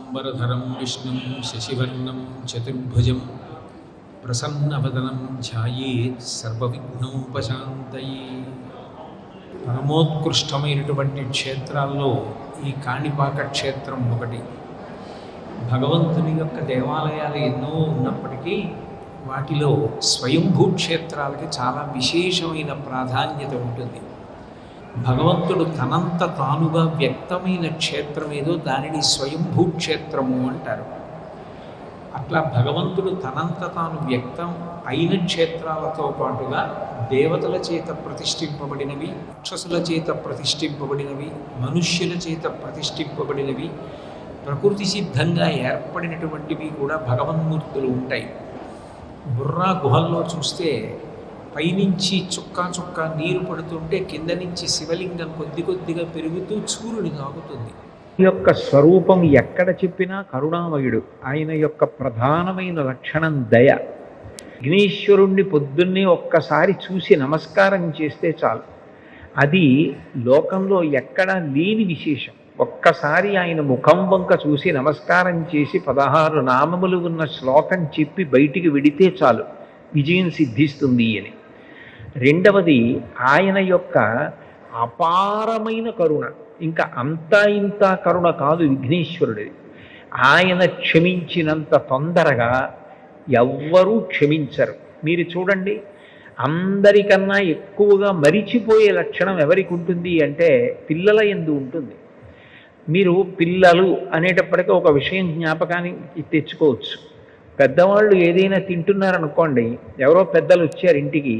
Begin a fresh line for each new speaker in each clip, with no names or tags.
शुक्लाम्बरधरं विष्णुं शशिवर्णं चतुर्भुजं प्रसन्नवदनं ध्यायेत् सर्वविघ्नोपशान्तये. పరమోత్కృష్టమైనటువంటి క్షేత్రాల్లో ఈ కాణిపాక క్షేత్రం ఒకటి. భగవంతుని యొక్క దేవాలయాలు ఎన్నో ఉన్నప్పటికీ వాటిలో స్వయంభూ క్షేత్రాలకి చాలా విశేషమైన ప్రాధాన్యత ఉంటుంది. భగవంతుడు తనంత తానుగా వ్యక్తమైన క్షేత్రం ఏదో దానిని స్వయంభూ క్షేత్రము అంటారు. అట్లా భగవంతుడు తనంత తాను వ్యక్తం అయిన క్షేత్రాలతో పాటుగా దేవతల చేత ప్రతిష్ఠింపబడినవి, రాక్షసుల చేత ప్రతిష్ఠింపబడినవి, మనుష్యుల చేత ప్రతిష్ఠింపబడినవి, ప్రకృతి సిద్ధంగా ఏర్పడినటువంటివి కూడా భగవన్మూర్తులు ఉంటాయి. బుర్రా గుహల్లో చూస్తే పైనుంచి చుక్కా చుక్కా నీరు పడుతుంటే కింద నుంచి శివలింగం కొద్ది కొద్దిగా పెరుగుతూ చూరుని తాగుతుంది.
యొక్క స్వరూపం ఎక్కడ చెప్పినా కరుణామయుడు. ఆయన యొక్క ప్రధానమైన లక్షణం దయ. విఘ్నేశ్వరుణ్ణి పొద్దున్నే ఒక్కసారి చూసి నమస్కారం చేస్తే చాలు, అది లోకంలో ఎక్కడా లేని విశేషం. ఒక్కసారి ఆయన ముఖం వంక చూసి నమస్కారం చేసి 16 నామములు ఉన్న శ్లోకం చెప్పి బయటికి వెడితే చాలు, విజయం సిద్ధిస్తుంది అని. రెండవది ఆయన యొక్క అపారమైన కరుణ. ఇంకా అంతా ఇంత కరుణ కాదు విఘ్నేశ్వరుడిది. ఆయన క్షమించినంత తొందరగా ఎవ్వరూ క్షమించరు. మీరు చూడండి, అందరికన్నా ఎక్కువగా మరిచిపోయే లక్షణం ఎవరికి ఉంటుంది అంటే పిల్లల యందు ఉంటుంది. మీరు పిల్లలు అనేటప్పటికీ ఒక విషయం జ్ఞాపకానికి తెచ్చుకోవచ్చు. పెద్దవాళ్ళు ఏదైనా తింటున్నారనుకోండి, ఎవరో పెద్దలు వచ్చారు ఇంటికి,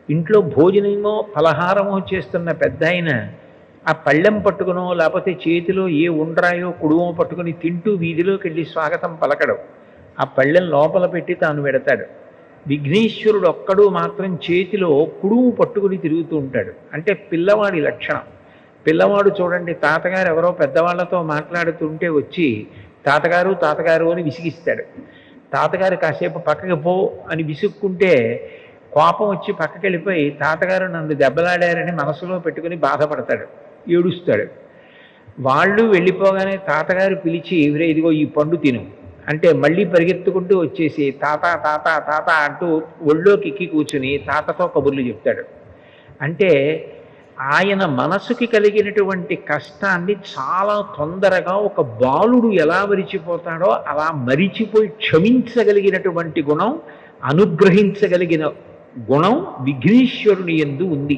ఇంట్లో భోజనమో ఫలహారమో చేస్తున్న పెద్ద ఆయన ఆ పళ్ళెం పట్టుకునో లేకపోతే చేతిలో ఏ ఉండ్రాయో కుడుమో పట్టుకుని తింటూ వీధిలోకి వెళ్ళి స్వాగతం పలకడం, ఆ పళ్ళెం లోపల పెట్టి తాను పెడతాడు. విఘ్నేశ్వరుడు ఒక్కడు మాత్రం చేతిలో కుడుము పట్టుకుని తిరుగుతూ ఉంటాడు. అంటే పిల్లవాడి లక్షణం. పిల్లవాడు చూడండి, తాతగారు ఎవరో పెద్దవాళ్లతో మాట్లాడుతుంటే వచ్చి తాతగారు తాతగారు అని విసిగిస్తాడు. తాతగారు కాసేపు పక్కకి పో అని విసుక్కుంటే కోపం వచ్చి పక్కకి వెళ్ళిపోయి తాతగారు నన్ను దెబ్బలాడారని మనసులో పెట్టుకుని బాధపడతాడు, ఏడుస్తాడు. వాళ్ళు వెళ్ళిపోగానే తాతగారు పిలిచి ఇదిగో ఈ పండు తిను అంటే మళ్ళీ పరిగెత్తుకుంటూ వచ్చేసి తాత తాత తాత అంటూ ఒళ్ళోకి ఎక్కి కూర్చుని తాతతో కబుర్లు చెప్తాడు. అంటే ఆయన మనసుకి కలిగినటువంటి కష్టాన్ని చాలా తొందరగా ఒక బాలుడు ఎలా మరిచిపోతాడో అలా మరిచిపోయి క్షమించగలిగినటువంటి గుణం, అనుగ్రహించగలిగిన గుణం విఘ్నేశ్వరుని యందు ఉంది.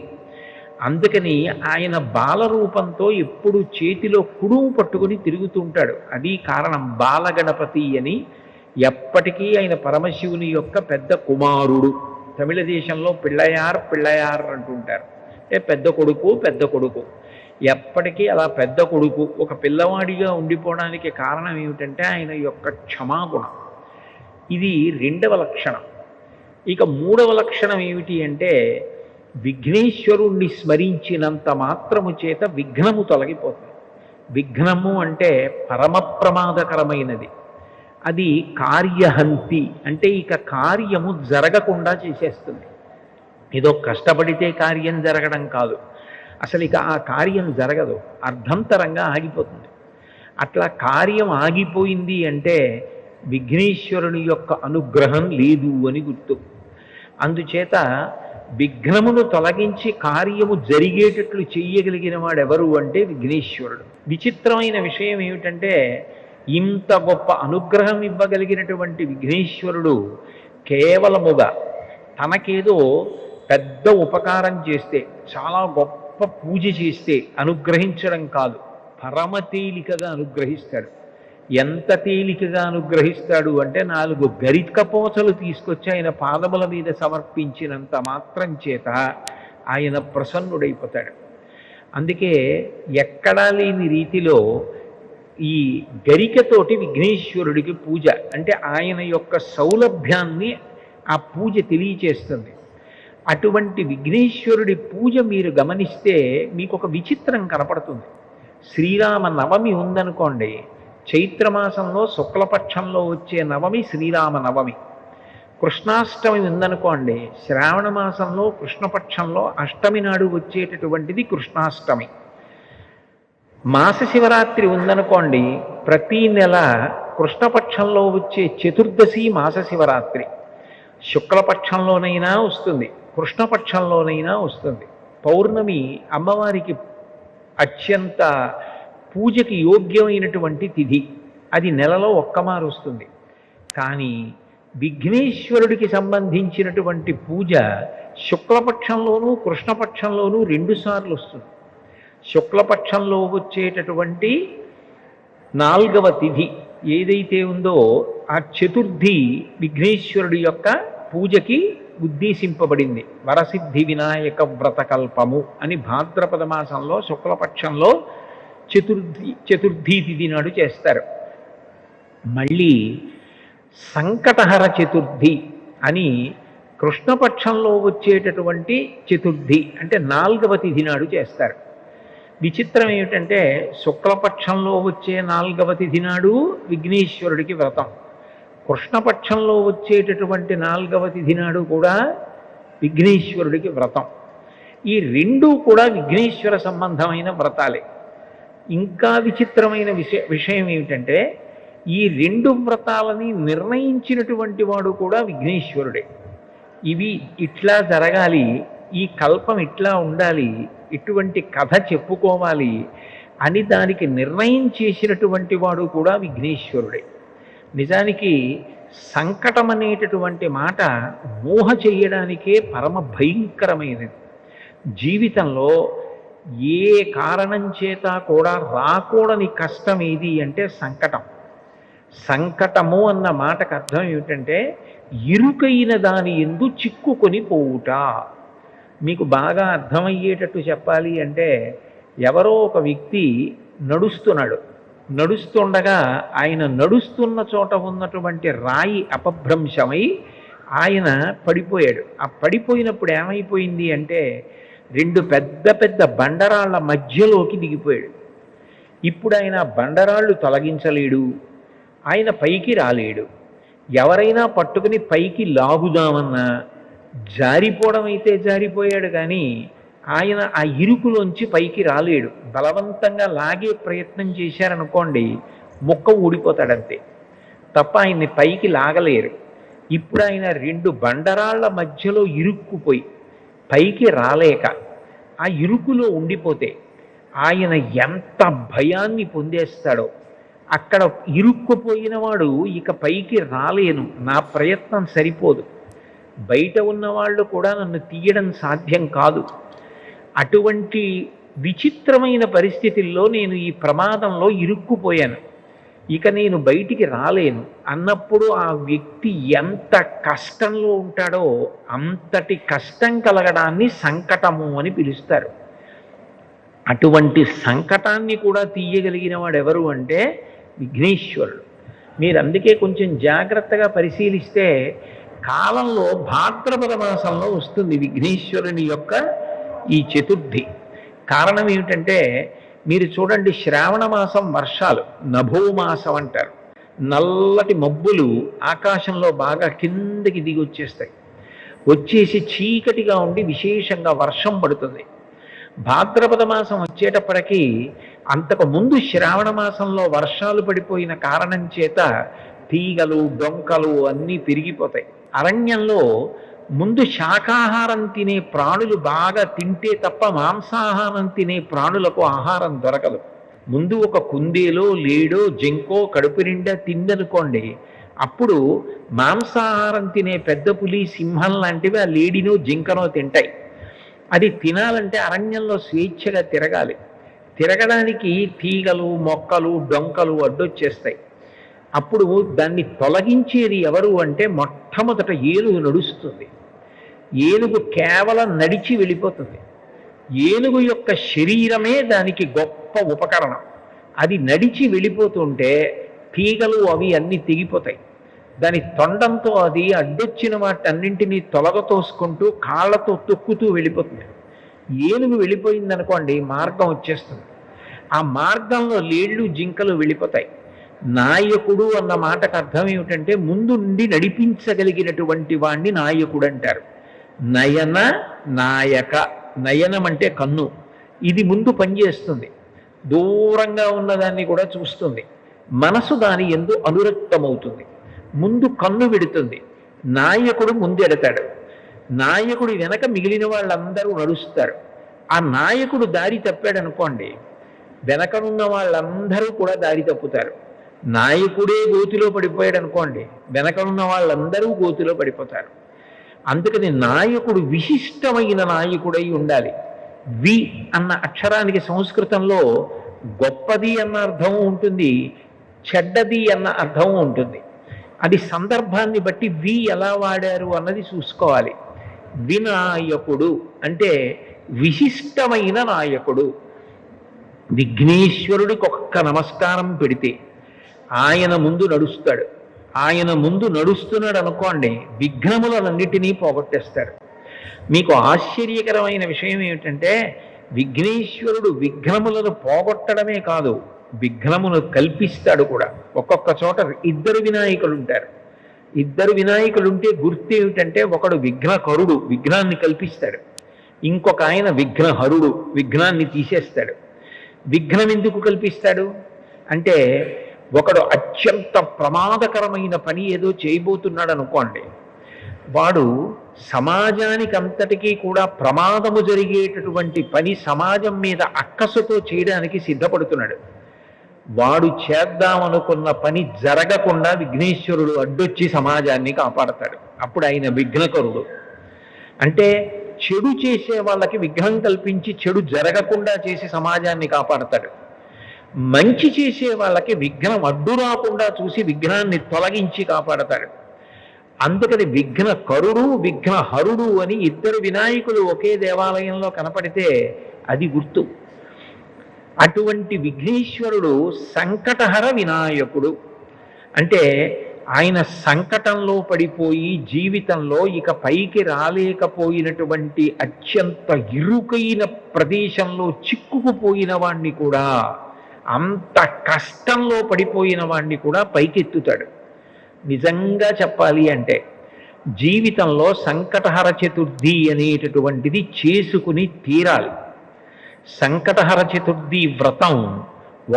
అందుకని ఆయన బాలరూపంతో ఎప్పుడు చేతిలో కుడుము పట్టుకుని తిరుగుతుంటాడు. అది కారణం. బాలగణపతి అని ఎప్పటికీ ఆయన పరమశివుని యొక్క పెద్ద కుమారుడు. తమిళ దేశంలో పిళ్ళయార్ పిళ్ళయార్ అంటుంటారు. అంటే పెద్ద కొడుకు పెద్ద కొడుకు. ఎప్పటికీ అలా పెద్ద కొడుకు ఒక పిల్లవాడిగా ఉండిపోవడానికి కారణం ఏమిటంటే ఆయన యొక్క క్షమాగుణం. ఇది రెండవ లక్షణం. ఇక మూడవ లక్షణం ఏమిటి అంటే విఘ్నేశ్వరుణ్ణి స్మరించినంత మాత్రము చేత విఘ్నము తొలగిపోతుంది. విఘ్నము అంటే పరమ ప్రమాదకరమైనది. అది కార్యహంతి, అంటే ఇక కార్యము జరగకుండా చేసేస్తుంది. ఏదో కష్టపడితే కార్యం జరగడం కాదు, అసలు ఇక ఆ కార్యం జరగదు, అర్ధంతరంగా ఆగిపోతుంది. అట్లా కార్యం ఆగిపోయింది అంటే విఘ్నేశ్వరుని యొక్క అనుగ్రహం లేదు అని గుర్తు. అందుచేత విఘ్నమును తొలగించి కార్యము జరిగేటట్లు చెయ్యగలిగిన వాడెవరు అంటే విఘ్నేశ్వరుడు. విచిత్రమైన విషయం ఏమిటంటే ఇంత గొప్ప అనుగ్రహం ఇవ్వగలిగినటువంటి విఘ్నేశ్వరుడు కేవలముగా తనకేదో పెద్ద ఉపకారం చేస్తే, చాలా గొప్ప పూజ చేస్తే అనుగ్రహించడం కాదు, పరమ తేలికగా అనుగ్రహిస్తాడు. ఎంత తేలికగా అనుగ్రహిస్తాడు అంటే 4 గరికపోచలు తీసుకొచ్చి ఆయన పాదముల మీద సమర్పించినంత మాత్రం చేత ఆయన ప్రసన్నుడైపోతాడు. అందుకే ఎక్కడా లేని రీతిలో ఈ గరికతోటి విఘ్నేశ్వరుడికి పూజ, అంటే ఆయన యొక్క సౌలభ్యాన్ని ఆ పూజ తెలియచేస్తుంది. అటువంటి విఘ్నేశ్వరుడి పూజ మీరు గమనిస్తే మీకు ఒక విచిత్రం కనపడుతుంది. శ్రీరామ నవమి ఉందనుకోండి, చైత్రమాసంలో శుక్లపక్షంలో వచ్చే నవమి శ్రీరామ నవమి. కృష్ణాష్టమి ఉందనుకోండి, శ్రావణ మాసంలో కృష్ణపక్షంలో అష్టమి నాడు వచ్చేటటువంటిది కృష్ణాష్టమి. మాస శివరాత్రి ఉందనుకోండి, ప్రతి నెల కృష్ణపక్షంలో వచ్చే చతుర్దశి మాస శివరాత్రి శుక్లపక్షంలోనైనా వస్తుంది, కృష్ణపక్షంలోనైనా వస్తుంది. పౌర్ణమి అమ్మవారికి అత్యంత పూజకి యోగ్యమైనటువంటి తిథి, అది నెలలో ఒక్కమారు వస్తుంది. కానీ విఘ్నేశ్వరుడికి సంబంధించినటువంటి పూజ శుక్లపక్షంలోనూ కృష్ణపక్షంలోనూ 2 సార్లు వస్తుంది. శుక్లపక్షంలో వచ్చేటటువంటి 4వ తిథి ఏదైతే ఉందో ఆ చతుర్థి విఘ్నేశ్వరుడి యొక్క పూజకి ఉద్దేశింపబడింది. వరసిద్ధి వినాయక వ్రతకల్పము అని భాద్రపద మాసంలో శుక్లపక్షంలో చతుర్థి తిథి నాడు చేస్తారు. మళ్ళీ సంకటహర చతుర్థి అని కృష్ణపక్షంలో వచ్చేటటువంటి చతుర్థి అంటే 4వ తిథి నాడు చేస్తారు. విచిత్రం ఏమిటంటే శుక్లపక్షంలో వచ్చే 4వ తిథి నాడు విఘ్నేశ్వరుడికి వ్రతం, కృష్ణపక్షంలో వచ్చేటటువంటి 4వ తిథి నాడు కూడా విఘ్నేశ్వరుడికి వ్రతం. ఈ 2 కూడా విఘ్నేశ్వర సంబంధమైన వ్రతాలే. ఇంకా విచిత్రమైన విషయం ఏమిటంటే ఈ 2 వ్రతాలని నిర్ణయించినటువంటి వాడు కూడా విఘ్నేశ్వరుడే. ఇవి ఇట్లా జరగాలి, ఈ కల్పం ఇట్లా ఉండాలి, ఇటువంటి కథ చెప్పుకోవాలి అని దానికి నిర్ణయం చేసినటువంటి వాడు కూడా విఘ్నేశ్వరుడే. నిజానికి సంకటం అనేటటువంటి మాట ఊహ చేయడానికే పరమ భయంకరమైనది. జీవితంలో ఏ కారణం చేత కూడా రాకూడని కష్టం ఏది అంటే సంకటం. సంకటము అన్న మాటకు అర్థం ఏమిటంటే ఇరుకైన దాని యందు చిక్కుకొని పోవుట. మీకు బాగా అర్థమయ్యేటట్టు చెప్పాలి అంటే ఎవరో ఒక వ్యక్తి నడుస్తుండగా ఆయన నడుస్తున్న చోట ఉన్నటువంటి రాయి అపభ్రంశమై ఆయన పడిపోయాడు. ఆ పడిపోయినప్పుడు ఏమైపోయింది అంటే 2 పెద్ద పెద్ద బండరాళ్ల మధ్యలోకి దిగిపోయాడు. ఇప్పుడు ఆయన బండరాళ్ళు తొలగించలేడు, ఆయన పైకి రాలేడు. ఎవరైనా పట్టుకుని పైకి లాగుదామన్నా జారిపోవడం అయితే జారిపోయాడు, కానీ ఆయన ఆ ఇరుకులోంచి పైకి రాలేడు. బలవంతంగా లాగే ప్రయత్నం చేశారనుకోండి ముక్క ఊడిపోతాడంతే తప్ప ఆయన్ని పైకి లాగలేరు. ఇప్పుడు ఆయన 2 బండరాళ్ల మధ్యలో ఇరుక్కుపోయి పైకి రాలేక ఆ ఇరుకులో ఉండిపోతే ఆయన ఎంత భయాన్ని పొందేస్తాడో. అక్కడ ఇరుక్కుపోయిన వాడు ఇక పైకి రాలేను, నా ప్రయత్నం సరిపోదు, బయట ఉన్నవాళ్ళు కూడా నన్ను తీయడం సాధ్యం కాదు, అటువంటి విచిత్రమైన పరిస్థితుల్లో నేను ఈ ప్రమాదంలో ఇరుక్కుపోయాను, ఇక నేను బయటికి రాలేను అన్నప్పుడు ఆ వ్యక్తి ఎంత కష్టంలో ఉంటాడో అంతటి కష్టం కలగడాన్ని సంకటము అని పిలుస్తారు. అటువంటి సంకటాన్ని కూడా తీయగలిగిన వాడు ఎవరు అంటే విఘ్నేశ్వరుడు. మీరు అందుకే కొంచెం జాగ్రత్తగా పరిశీలిస్తే కాలంలో భాద్రపద మాసంలో వస్తుంది విఘ్నేశ్వరుని యొక్క ఈ చతుర్థి. కారణం ఏమిటంటే మీరు చూడండి, శ్రావణ మాసం వర్షాలు నభోమాసం అంటారు. నల్లటి మబ్బులు ఆకాశంలో బాగా కిందకి దిగి వచ్చేసి చీకటిగా ఉండి విశేషంగా వర్షం పడుతుంది. భాద్రపద మాసం వచ్చేటప్పటికీ అంతకు ముందు శ్రావణ మాసంలో వర్షాలు పడిపోయిన కారణం చేత తీగలు డొంకలు అన్నీ పెరిగిపోతాయి. అరణ్యంలో ముందు శాకాహారం తినే ప్రాణులు బాగా తింటే తప్ప మాంసాహారం తినే ప్రాణులకు ఆహారం దొరకదు. ముందు ఒక కుందేలో లేడో జంకో కడుపు నిండా తిందనుకోండి, అప్పుడు మాంసాహారం తినే పెద్ద పులి సింహం లాంటివి ఆ లేడినో జింకనో తింటాయి. అది తినాలంటే అరణ్యంలో స్వేచ్ఛగా తిరగాలి. తిరగడానికి తీగలు మొక్కలు డొంకలు అడ్డొచ్చేస్తాయి. అప్పుడు దాన్ని తొలగించేది ఎవరు అంటే మొట్టమొదట ఏనుగు నడుస్తుంది. ఏనుగు కేవలం నడిచి వెళ్ళిపోతుంది. ఏనుగు యొక్క శరీరమే దానికి గొప్ప ఉపకరణం. అది నడిచి వెళ్ళిపోతుంటే తీగలు అవి అన్నీ తెగిపోతాయి. దాని తొండంతో అది అడ్డొచ్చిన వాటన్నింటినీ తొలగతోసుకుంటూ కాళ్ళతో తొక్కుతూ వెళ్ళిపోతుంది. ఏనుగు వెళ్ళిపోయిందనుకోండి మార్గం వచ్చేస్తుంది. ఆ మార్గంలో లేళ్ళు జింకలు వెళ్ళిపోతాయి. నాయకుడు అన్న మాటకు అర్థం ఏమిటంటే ముందుండి నడిపించగలిగినటువంటి వాణ్ణి నాయకుడు అంటారు. నయన నాయక, నయనం అంటే కన్ను, ఇది ముందు పనిచేస్తుంది, దూరంగా ఉన్నదాన్ని కూడా చూస్తుంది. మనసు దాని యందు అనురక్తమవుతుంది. ముందు కన్ను విడుతుంది, నాయకుడు ముందెడతాడు, నాయకుడు వెనక మిగిలిన వాళ్ళందరూ నడుస్తారు. ఆ నాయకుడు దారి తప్పాడు అనుకోండి, వెనకనున్న వాళ్ళందరూ కూడా దారి తప్పుతారు. నాయకుడే గోతిలో పడిపోయాడు అనుకోండి, వెనకనున్న వాళ్ళందరూ గోతిలో పడిపోతారు. అందుకని నాయకుడు విశిష్టమైన నాయకుడై ఉండాలి. వి అన్న అక్షరానికి సంస్కృతంలో గొప్పది అన్న అర్థం ఉంటుంది, చెడ్డది అన్న అర్థం ఉంటుంది. అది సందర్భాన్ని బట్టి వి ఎలా వాడారు అన్నది చూసుకోవాలి. వినాయకుడు అంటే విశిష్టమైన నాయకుడు. విఘ్నేశ్వరుడికి ఒక్క నమస్కారం పెడితే ఆయన ముందు నడుస్తాడు. ఆయన ముందు నడుస్తున్నాడు అనుకోండి, విఘ్నములన్నిటినీ పోగొట్టేస్తాడు. మీకు ఆశ్చర్యకరమైన విషయం ఏమిటంటే, విఘ్నేశ్వరుడు విఘ్నములను పోగొట్టడమే కాదు, విఘ్నమును కల్పిస్తాడు కూడా. ఒక్కొక్క చోట ఇద్దరు వినాయకులు ఉంటారు. ఇద్దరు వినాయకులుంటే గుర్తు ఏమిటంటే, ఒకడు విఘ్నకరుడు, విఘ్నాన్ని కల్పిస్తాడు. ఇంకొక ఆయన విఘ్నహరుడు, విఘ్నాన్ని తీసేస్తాడు. విఘ్నం ఎందుకు కల్పిస్తాడు అంటే, ఒకడు అత్యంత ప్రమాదకరమైన పని ఏదో చేయబోతున్నాడు అనుకోండి, వాడు సమాజానికి అంతటికీ కూడా ప్రమాదము జరిగేటటువంటి పని సమాజం మీద అక్కసుతో చేయడానికి సిద్ధపడుతున్నాడు. వాడు చేద్దామనుకున్న పని జరగకుండా విఘ్నేశ్వరుడు అడ్డొచ్చి సమాజాన్ని కాపాడతాడు. అప్పుడు ఆయన విఘ్నకరుడు. అంటే చెడు చేసే వాళ్ళకి విఘ్నం కల్పించి చెడు జరగకుండా చేసి సమాజాన్ని కాపాడతాడు. మంచి చేసే వాళ్ళకి విఘ్నం అడ్డు రాకుండా చూసి విఘ్నాన్ని తొలగించి కాపాడతాడు. అందుకని విఘ్నకరుడు, విఘ్నహరుడు అని ఇద్దరు వినాయకులు ఒకే దేవాలయంలో కనపడితే అది గుర్తు. అటువంటి విఘ్నేశ్వరుడు సంకటహర వినాయకుడు. అంటే ఆయన సంకటంలో పడిపోయి జీవితంలో ఇక పైకి రాలేకపోయినటువంటి అత్యంత ఇరుకైన ప్రదేశంలో చిక్కుకుపోయిన వాణ్ణి కూడా, అంత కష్టంలో పడిపోయిన వాణ్ణి కూడా పైకెత్తుతాడు. నిజంగా చెప్పాలి అంటే జీవితంలో సంకటహర చతుర్థి అనేటటువంటిది చేసుకుని తీరాలి. సంకటహర చతుర్థి వ్రతం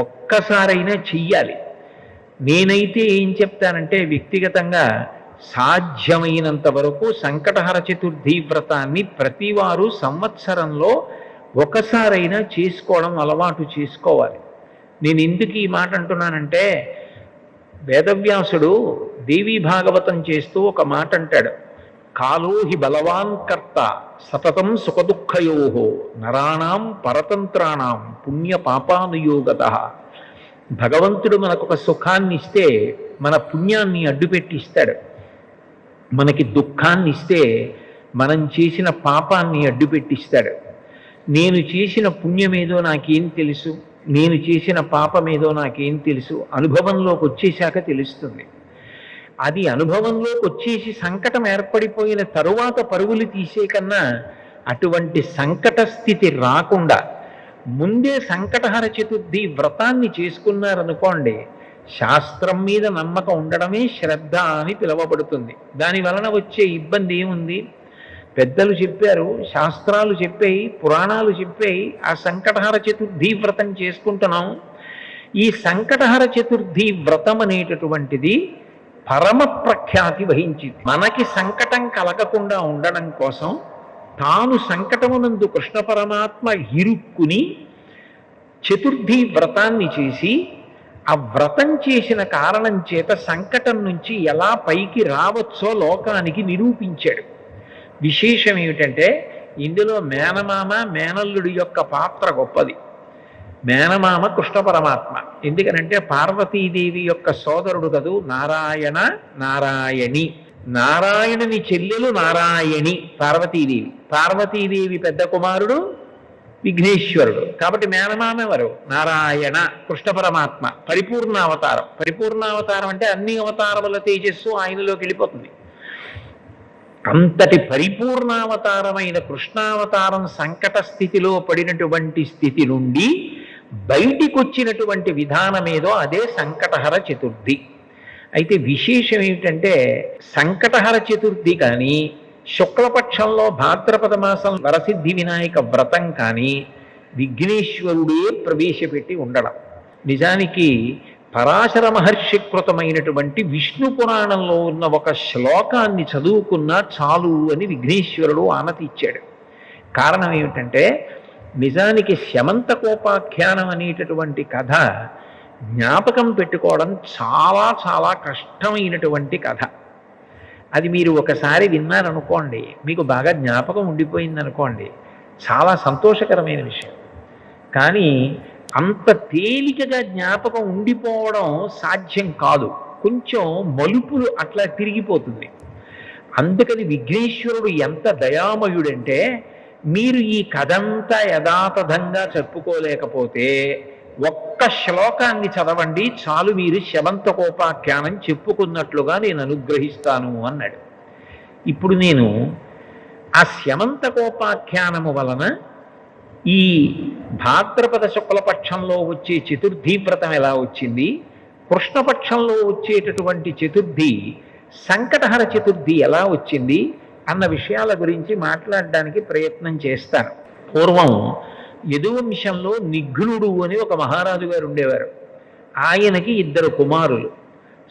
ఒక్కసారైనా చెయ్యాలి. నేనైతే ఏం చెప్తానంటే, వ్యక్తిగతంగా సాధ్యమైనంత వరకు సంకటహర చతుర్థి వ్రతాన్ని ప్రతివారు సంవత్సరంలో ఒకసారైనా చేసుకోవడం అలవాటు చేసుకోవాలి. నేను ఎందుకు ఈ మాట అంటున్నానంటే, వేదవ్యాసుడు దేవీ భాగవతం చేస్తూ ఒక మాట అంటాడు, కాలో హి బలవాన్ కర్త సతతం సుఖదుఃఖయో నరాణం పరతంత్రాణం పుణ్య పాపానుయోగత. భగవంతుడు మనకొక సుఖాన్ని ఇస్తే మన పుణ్యాన్ని అడ్డుపెట్టిస్తాడు. మనకి దుఃఖాన్ని ఇస్తే మనం చేసిన పాపాన్ని అడ్డుపెట్టిస్తాడు. నేను చేసిన పుణ్యమేదో నాకేం తెలుసు, నేను చేసిన పాపమేదో నాకేం తెలుసు, అనుభవంలోకి వచ్చేశాక తెలుస్తుంది. అది అనుభవంలోకి వచ్చేసి సంకటం ఏర్పడిపోయిన తరువాత పరుగులు తీసే కన్నా అటువంటి సంకట స్థితి రాకుండా ముందే సంకటహర చతుర్థి వ్రతాన్ని చేసుకున్నారనుకోండి, శాస్త్రం మీద నమ్మకం ఉండడమే శ్రద్ధ అని పిలువబడుతుంది. దాని వలన వచ్చే ఇబ్బంది ఏముంది? పెద్దలు చెప్పారు, శాస్త్రాలు చెప్పాయి, పురాణాలు చెప్పాయి, ఆ సంకటహర చతుర్థి వ్రతం చేసుకుంటున్నాం. ఈ సంకటహర చతుర్థి వ్రతం అనేటటువంటిది పరమ ప్రఖ్యాతి వహించింది. మనకి సంకటం కలగకుండా ఉండడం కోసం తాను సంకటమునందు కృష్ణ పరమాత్మ ఇరుక్కుని చతుర్థి వ్రతాన్ని చేసి, ఆ వ్రతం చేసిన కారణం చేత సంకటం నుంచి ఎలా పైకి రావచ్చో లోకానికి నిరూపించాడు. విశేషం ఏమిటంటే, ఇందులో మేనమామ మేనల్లుడి యొక్క పాత్ర గొప్పది. మేనమామ కృష్ణ పరమాత్మ. ఎందుకనంటే పార్వతీదేవి యొక్క సోదరుడు కదూ నారాయణ నారాయణి. నారాయణుని చెల్లెలు నారాయణి పార్వతీదేవి. పార్వతీదేవి పెద్ద కుమారుడు విఘ్నేశ్వరుడు. కాబట్టి మేనమామ ఎవరు? నారాయణ కృష్ణ పరమాత్మ. పరిపూర్ణావతారం. పరిపూర్ణావతారం అంటే అన్ని అవతారముల తేజస్సు ఆయనలోకి వెళ్ళిపోతుంది. అంతటి పరిపూర్ణావతారమైన కృష్ణావతారం సంకట స్థితిలో పడినటువంటి స్థితి నుండి బయటికి వచ్చినటువంటి విధానమేదో అదే సంకటహర చతుర్థి. అయితే విశేషం ఏమిటంటే, సంకటహర చతుర్థి కానీ, శుక్లపక్షంలో భాద్రపద మాసం వరసిద్ధి వినాయక వ్రతం కానీ విఘ్నేశ్వరుడే ప్రవేశపెట్టి ఉండడం. నిజానికి పరాశర మహర్షి కృతమైనటువంటి విష్ణు పురాణంలో ఉన్న ఒక శ్లోకాన్ని చదువుకున్నా చాలు అని విఘ్నేశ్వరుడు ఆనతి ఇచ్చాడు. కారణం ఏమిటంటే నిజానికి శమంతకోపాఖ్యానం అనేటటువంటి కథ జ్ఞాపకం పెట్టుకోవడం చాలా చాలా కష్టమైనటువంటి కథ. అది మీరు ఒకసారి విన్నారనుకోండి, మీకు బాగా జ్ఞాపకం ఉండిపోయిందనుకోండి, చాలా సంతోషకరమైన విషయం. కానీ అంత తేలికగా జ్ఞాపకం ఉండిపోవడం సాధ్యం కాదు. కొంచెం మలుపులు అట్లా తిరిగిపోతుంది. అందుకని విఘ్నేశ్వరుడు ఎంత దయామయుడంటే, మీరు ఈ కథంతా యథాతథంగా చెప్పుకోలేకపోతే ఒక్క శ్లోకాన్ని చదవండి చాలు, మీరు శమంతకోపాఖ్యానం చెప్పుకున్నట్లుగా నేను అనుగ్రహిస్తాను అన్నాడు. ఇప్పుడు నేను ఆ శమంతకోపాఖ్యానము వలన ఈ భాద్రపద శుక్లపక్షంలో వచ్చే చతుర్థి వ్రతం ఎలా వచ్చింది, కృష్ణపక్షంలో వచ్చేటటువంటి చతుర్థి సంకటహర చతుర్థి ఎలా వచ్చింది అన్న విషయాల గురించి మాట్లాడడానికి ప్రయత్నం చేస్తాను. పూర్వం యదువంశంలో నిఘ్నుడు అని ఒక మహారాజు గారు ఉండేవారు. ఆయనకి 2 కుమారులు,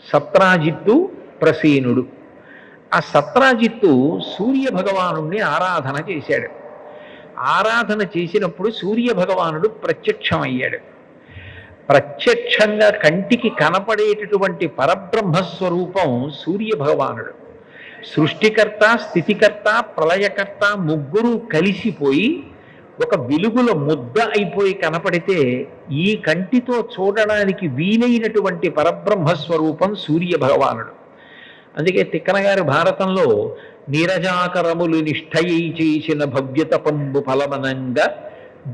సత్రాజిత్తు, ప్రసేనుడు. ఆ సత్రాజిత్తు సూర్య భగవానుణ్ణి ఆరాధన చేశాడు. ఆరాధన చేసినప్పుడు సూర్య భగవానుడు ప్రత్యక్షమయ్యాడు. ప్రత్యక్షంగా కంటికి కనపడేటటువంటి పరబ్రహ్మస్వరూపం సూర్య భగవానుడు. సృష్టికర్త, స్థితికర్త, ప్రళయకర్త ముగ్గురు కలిసిపోయి ఒక వెలుగుల ముద్ద అయిపోయి కనపడితే ఈ కంటితో చూడడానికి వీలైనటువంటి పరబ్రహ్మస్వరూపం సూర్య భగవానుడు. అందుకే తిక్కన గారు భారతంలో నీరజాకరములు నిష్ఠయై చేసిన భవ్యతపంబు ఫలమనంగా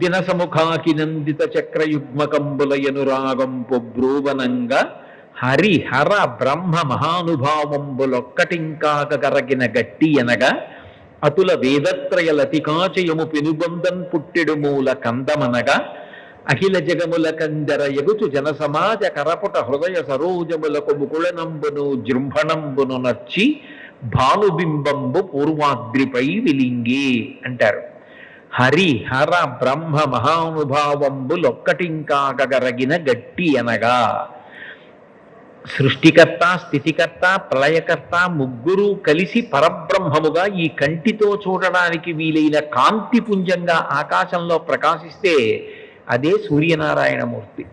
దినసముఖాకి నందిత చక్రయుగ్మకంబుల యనురాగంపు బ్రూవనంగా హరి హర బ్రహ్మ మహానుభావంబులొక్కటింకాక గరగిన గట్టి అనగా అతుల వేదత్రయ లతికాచయము పెనుబందన్ పుట్టెడు మూల కందమనగా అఖిల జగముల కంజర ఎగుచు జనసమాజ కరపుట హృదయ సరోజములకు ముకుళనంబును జృంభణంబును నర్చి భానుబింబంబు పూర్వాద్రిపై విలింగి అంటారు. హరి హర బ్రహ్మ మహానుభావంబులొక్కటింకాగరగిన గట్టి అనగా సృష్టికర్త, స్థితికర్త, ప్రళయకర్త ముగ్గురు కలిసి పరబ్రహ్మముగా ఈ కంటితో చూడడానికి వీలైన కాంతిపుంజంగా ఆకాశంలో ప్రకాశిస్తే అదే సూర్యనారాయణమూర్తి.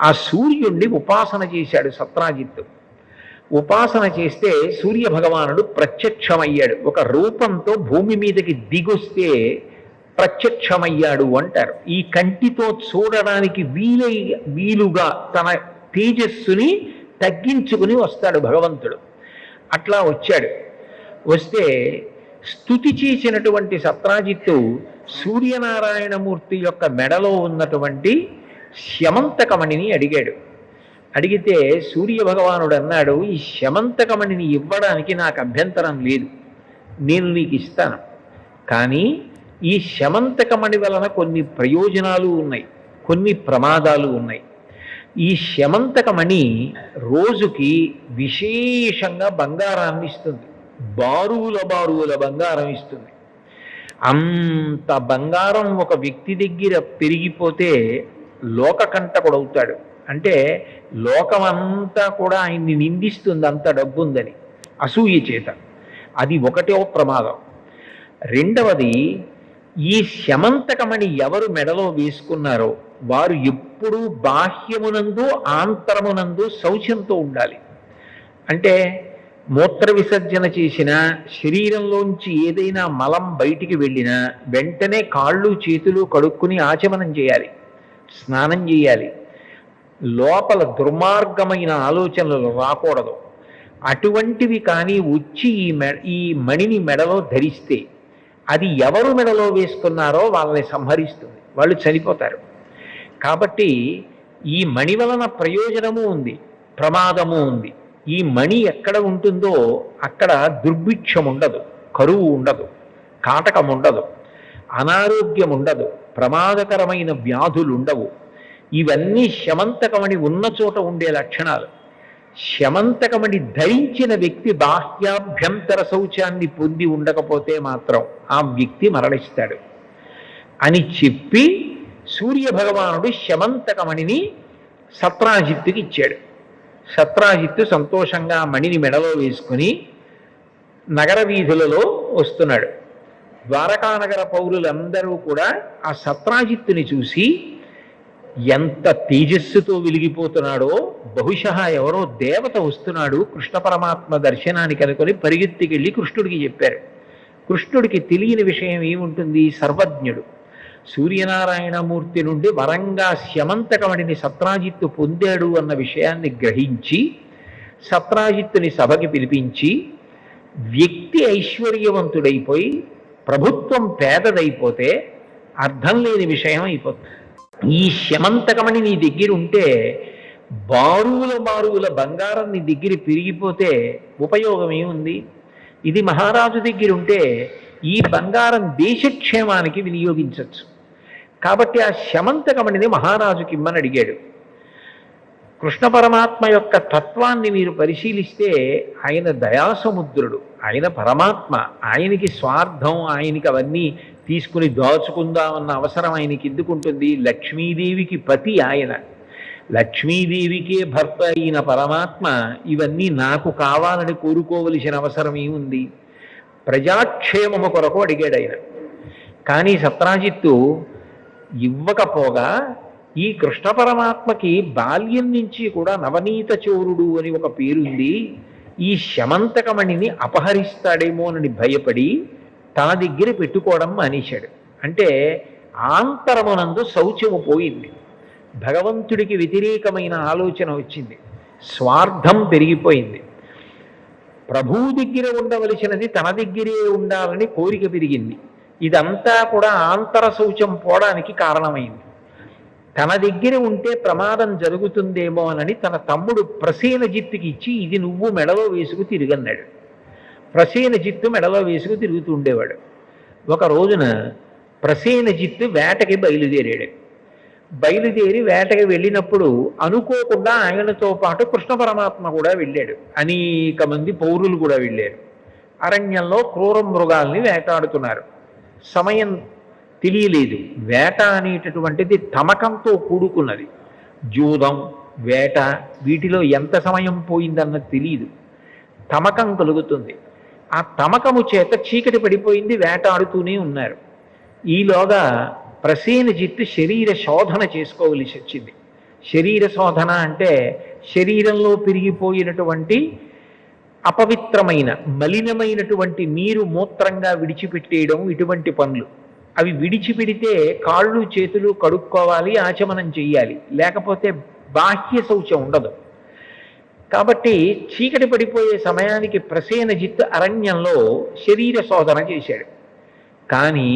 ఆ సూర్యుణ్ణి ఉపాసన చేశాడు సత్రాజిత్తు. ఉపాసన చేస్తే సూర్య భగవానుడు ప్రత్యక్షమయ్యాడు. ఒక రూపంతో భూమి మీదకి దిగొస్తే ప్రత్యక్షమయ్యాడు అంటారు. ఈ కంటితో చూడడానికి వీలుగా తన తేజస్సుని తగ్గించుకుని వస్తాడు భగవంతుడు. అట్లా వచ్చాడు. వస్తే స్తుతి చేసినటువంటి సత్రాజిత్తు సూర్యనారాయణమూర్తి యొక్క మెడలో ఉన్నటువంటి శమంతకమణిని అడిగాడు. అడిగితే సూర్య భగవానుడు అన్నాడు, ఈ శమంతకమణిని ఇవ్వడానికి నాకు అభ్యంతరం లేదు, నేను నీకు ఇస్తాను. కానీ ఈ శమంతకమణి వలన కొన్ని ప్రయోజనాలు ఉన్నాయి, కొన్ని ప్రమాదాలు ఉన్నాయి. ఈ శమంతకమణి రోజుకి విశేషంగా బంగారాన్ని ఇస్తుంది, బారువుల బంగారం ఇస్తుంది. అంత బంగారం ఒక వ్యక్తి దగ్గర పెరిగిపోతే లోకకంటకుడవుతాడు. అంటే లోకమంతా కూడా ఆయన్ని నిందిస్తుంది, అంత డబ్బు ఉందని అసూయ చేత. అది ఒకటో ప్రమాదం. రెండవది, ఈ శమంతకమణి ఎవరు మెడలో వేసుకున్నారో వారు ఎప్పుడూ బాహ్యమునందు ఆంతరమునందు శౌచంతో ఉండాలి. అంటే మూత్ర విసర్జన చేసినా, శరీరంలోంచి ఏదైనా మలం బయటికి వెళ్ళినా వెంటనే కాళ్ళు చేతులు కడుక్కుని ఆచమనం చేయాలి, స్నానం చేయాలి. లోపల దుర్మార్గమైన ఆలోచనలు రాకూడదు. అటువంటివి కానీ వచ్చి ఈ మణిని మెడలో ధరిస్తే అది ఎవరు మెడలో వేసుకున్నారో వాళ్ళని సంహరిస్తుంది, వాళ్ళు చనిపోతారు. కాబట్టి ఈ మణి వలన ప్రయోజనము ఉంది, ప్రమాదము ఉంది. ఈ మణి ఎక్కడ ఉంటుందో అక్కడ దుర్భిక్షం ఉండదు, కరువు ఉండదు, కాటకం ఉండదు, అనారోగ్యం ఉండదు, ప్రమాదకరమైన వ్యాధులు ఉండవు. ఇవన్నీ శమంతకమణి ఉన్న చోట ఉండే లక్షణాలు. శమంతకమణి ధరించిన వ్యక్తి బాహ్యాభ్యంతర శౌచాన్ని పొంది ఉండకపోతే మాత్రం ఆ వ్యక్తి మరణిస్తాడు అని చెప్పి సూర్య భగవానుడు శమంతకమణిని సత్రాజిత్తుకి ఇచ్చాడు. సత్రాజిత్తు సంతోషంగా ఆ మణిని మెడలో వేసుకుని నగర వీధులలో వస్తున్నాడు. ద్వారకానగర పౌరులందరూ కూడా ఆ సత్రాజిత్తుని చూసి ఎంత తేజస్సుతో వెలిగిపోతున్నాడో, బహుశः ఎవరో దేవత వస్తున్నాడు కృష్ణ పరమాత్మ దర్శనానికి అనుకొని పరిగెత్తికెళ్ళి కృష్ణుడికి చెప్పారు. కృష్ణుడికి తెలియని విషయం ఏముంటుంది? సర్వజ్ఞుడు. సూర్యనారాయణమూర్తి నుండి వరంగా స్యమంతకమణిని సత్రాజిత్తు పొందాడు అన్న విషయాన్ని గ్రహించి సత్రాజిత్తుని సభకి పిలిపించి, వ్యక్తి ఐశ్వర్యవంతుడైపోయి ప్రభుత్వం పేదదైపోతే అర్థం లేని విషయం అయిపోతుంది. ఈ శమంతకమణి నీ దగ్గర ఉంటే, బారువుల బంగారం నీ దగ్గర పెరిగిపోతే ఉపయోగం ఏముంది? ఇది మహారాజు దగ్గర ఉంటే ఈ బంగారం దేశక్షేమానికి వినియోగించవచ్చు. కాబట్టి ఆ శమంతకమణిని మహారాజుకి ఇమ్మని అడిగాడు. కృష్ణ పరమాత్మ యొక్క తత్వాన్ని మీరు పరిశీలిస్తే ఆయన దయాసముద్రుడు, ఆయన పరమాత్మ. ఆయనకి స్వార్థం, ఆయనకి అవన్నీ తీసుకుని దాచుకుందామన్న అవసరం ఆయనకి ఎందుకుంటుంది? లక్ష్మీదేవికి పతి ఆయన, లక్ష్మీదేవికే భర్త అయిన పరమాత్మ ఇవన్నీ నాకు కావాలని కోరుకోవలసిన అవసరం ఏముంది? ప్రజాక్షేమము కొరకు అడిగాడు ఆయన. కానీ సత్రాజిత్తు ఇవ్వకపోగా, ఈ కృష్ణ పరమాత్మకి బాల్యం నుంచి కూడా నవనీత చోరుడు అని ఒక పేరుంది, ఈ శమంతకమణిని అపహరిస్తాడేమోనని భయపడి తన దగ్గర పెట్టుకోవడం మానేశాడు. అంటే ఆంతరమునందు శౌచము పోయింది, భగవంతుడికి వ్యతిరేకమైన ఆలోచన వచ్చింది, స్వార్థం పెరిగిపోయింది. ప్రభువు దగ్గర ఉండవలసినది తన దగ్గరే ఉండాలని కోరిక పెరిగింది. ఇదంతా కూడా ఆంతర శౌచం పోవడానికి కారణమైంది. తన దగ్గర ఉంటే ప్రమాదం జరుగుతుందేమో అని తన తమ్ముడు ప్రసేనజిత్తుకి ఇచ్చి, ఇది నువ్వు మెడలో వేసుకు తిరిగన్నాడు. ప్రసేనజిత్తు మెడలో వేసుకు తిరుగుతూ ఉండేవాడు. ఒక రోజున ప్రసేనజిత్తు వేటకి బయలుదేరాడు. బయలుదేరి వేటకి వెళ్ళినప్పుడు అనుకోకుండా ఆయనతో పాటు కృష్ణ పరమాత్మ కూడా వెళ్ళాడు. అనేక మంది పౌరులు కూడా వెళ్ళారు. అరణ్యంలో క్రూర మృగాల్ని వేటాడుతున్నారు. సమయం తెలియలేదు. వేట అనేటటువంటిది తమకంతో కూడుకున్నది. జూదం, వేట, వీటిలో ఎంత సమయం పోయిందన్నది తెలియదు. తమకం కలుగుతుంది. ఆ తమకము చేత చీకటి పడిపోయింది, వేటాడుతూనే ఉన్నారు. ఈలోగా ప్రసేనజిత్తు శరీర శోధన చేసుకోవలసి వచ్చింది. శరీర శోధన అంటే శరీరంలో పెరిగిపోయినటువంటి అపవిత్రమైన మలినమైనటువంటి నీరు మూత్రంగా విడిచిపెట్టేయడం, ఇటువంటి పనులు. అవి విడిచిపెడితే కాళ్ళు చేతులు కడుక్కోవాలి, ఆచమనం చెయ్యాలి, లేకపోతే బాహ్య శౌచం ఉండదు. కాబట్టి చీకటి పడిపోయే సమయానికి ప్రసేనజిత్తు అరణ్యంలో శరీర శోధన చేశాడు. కానీ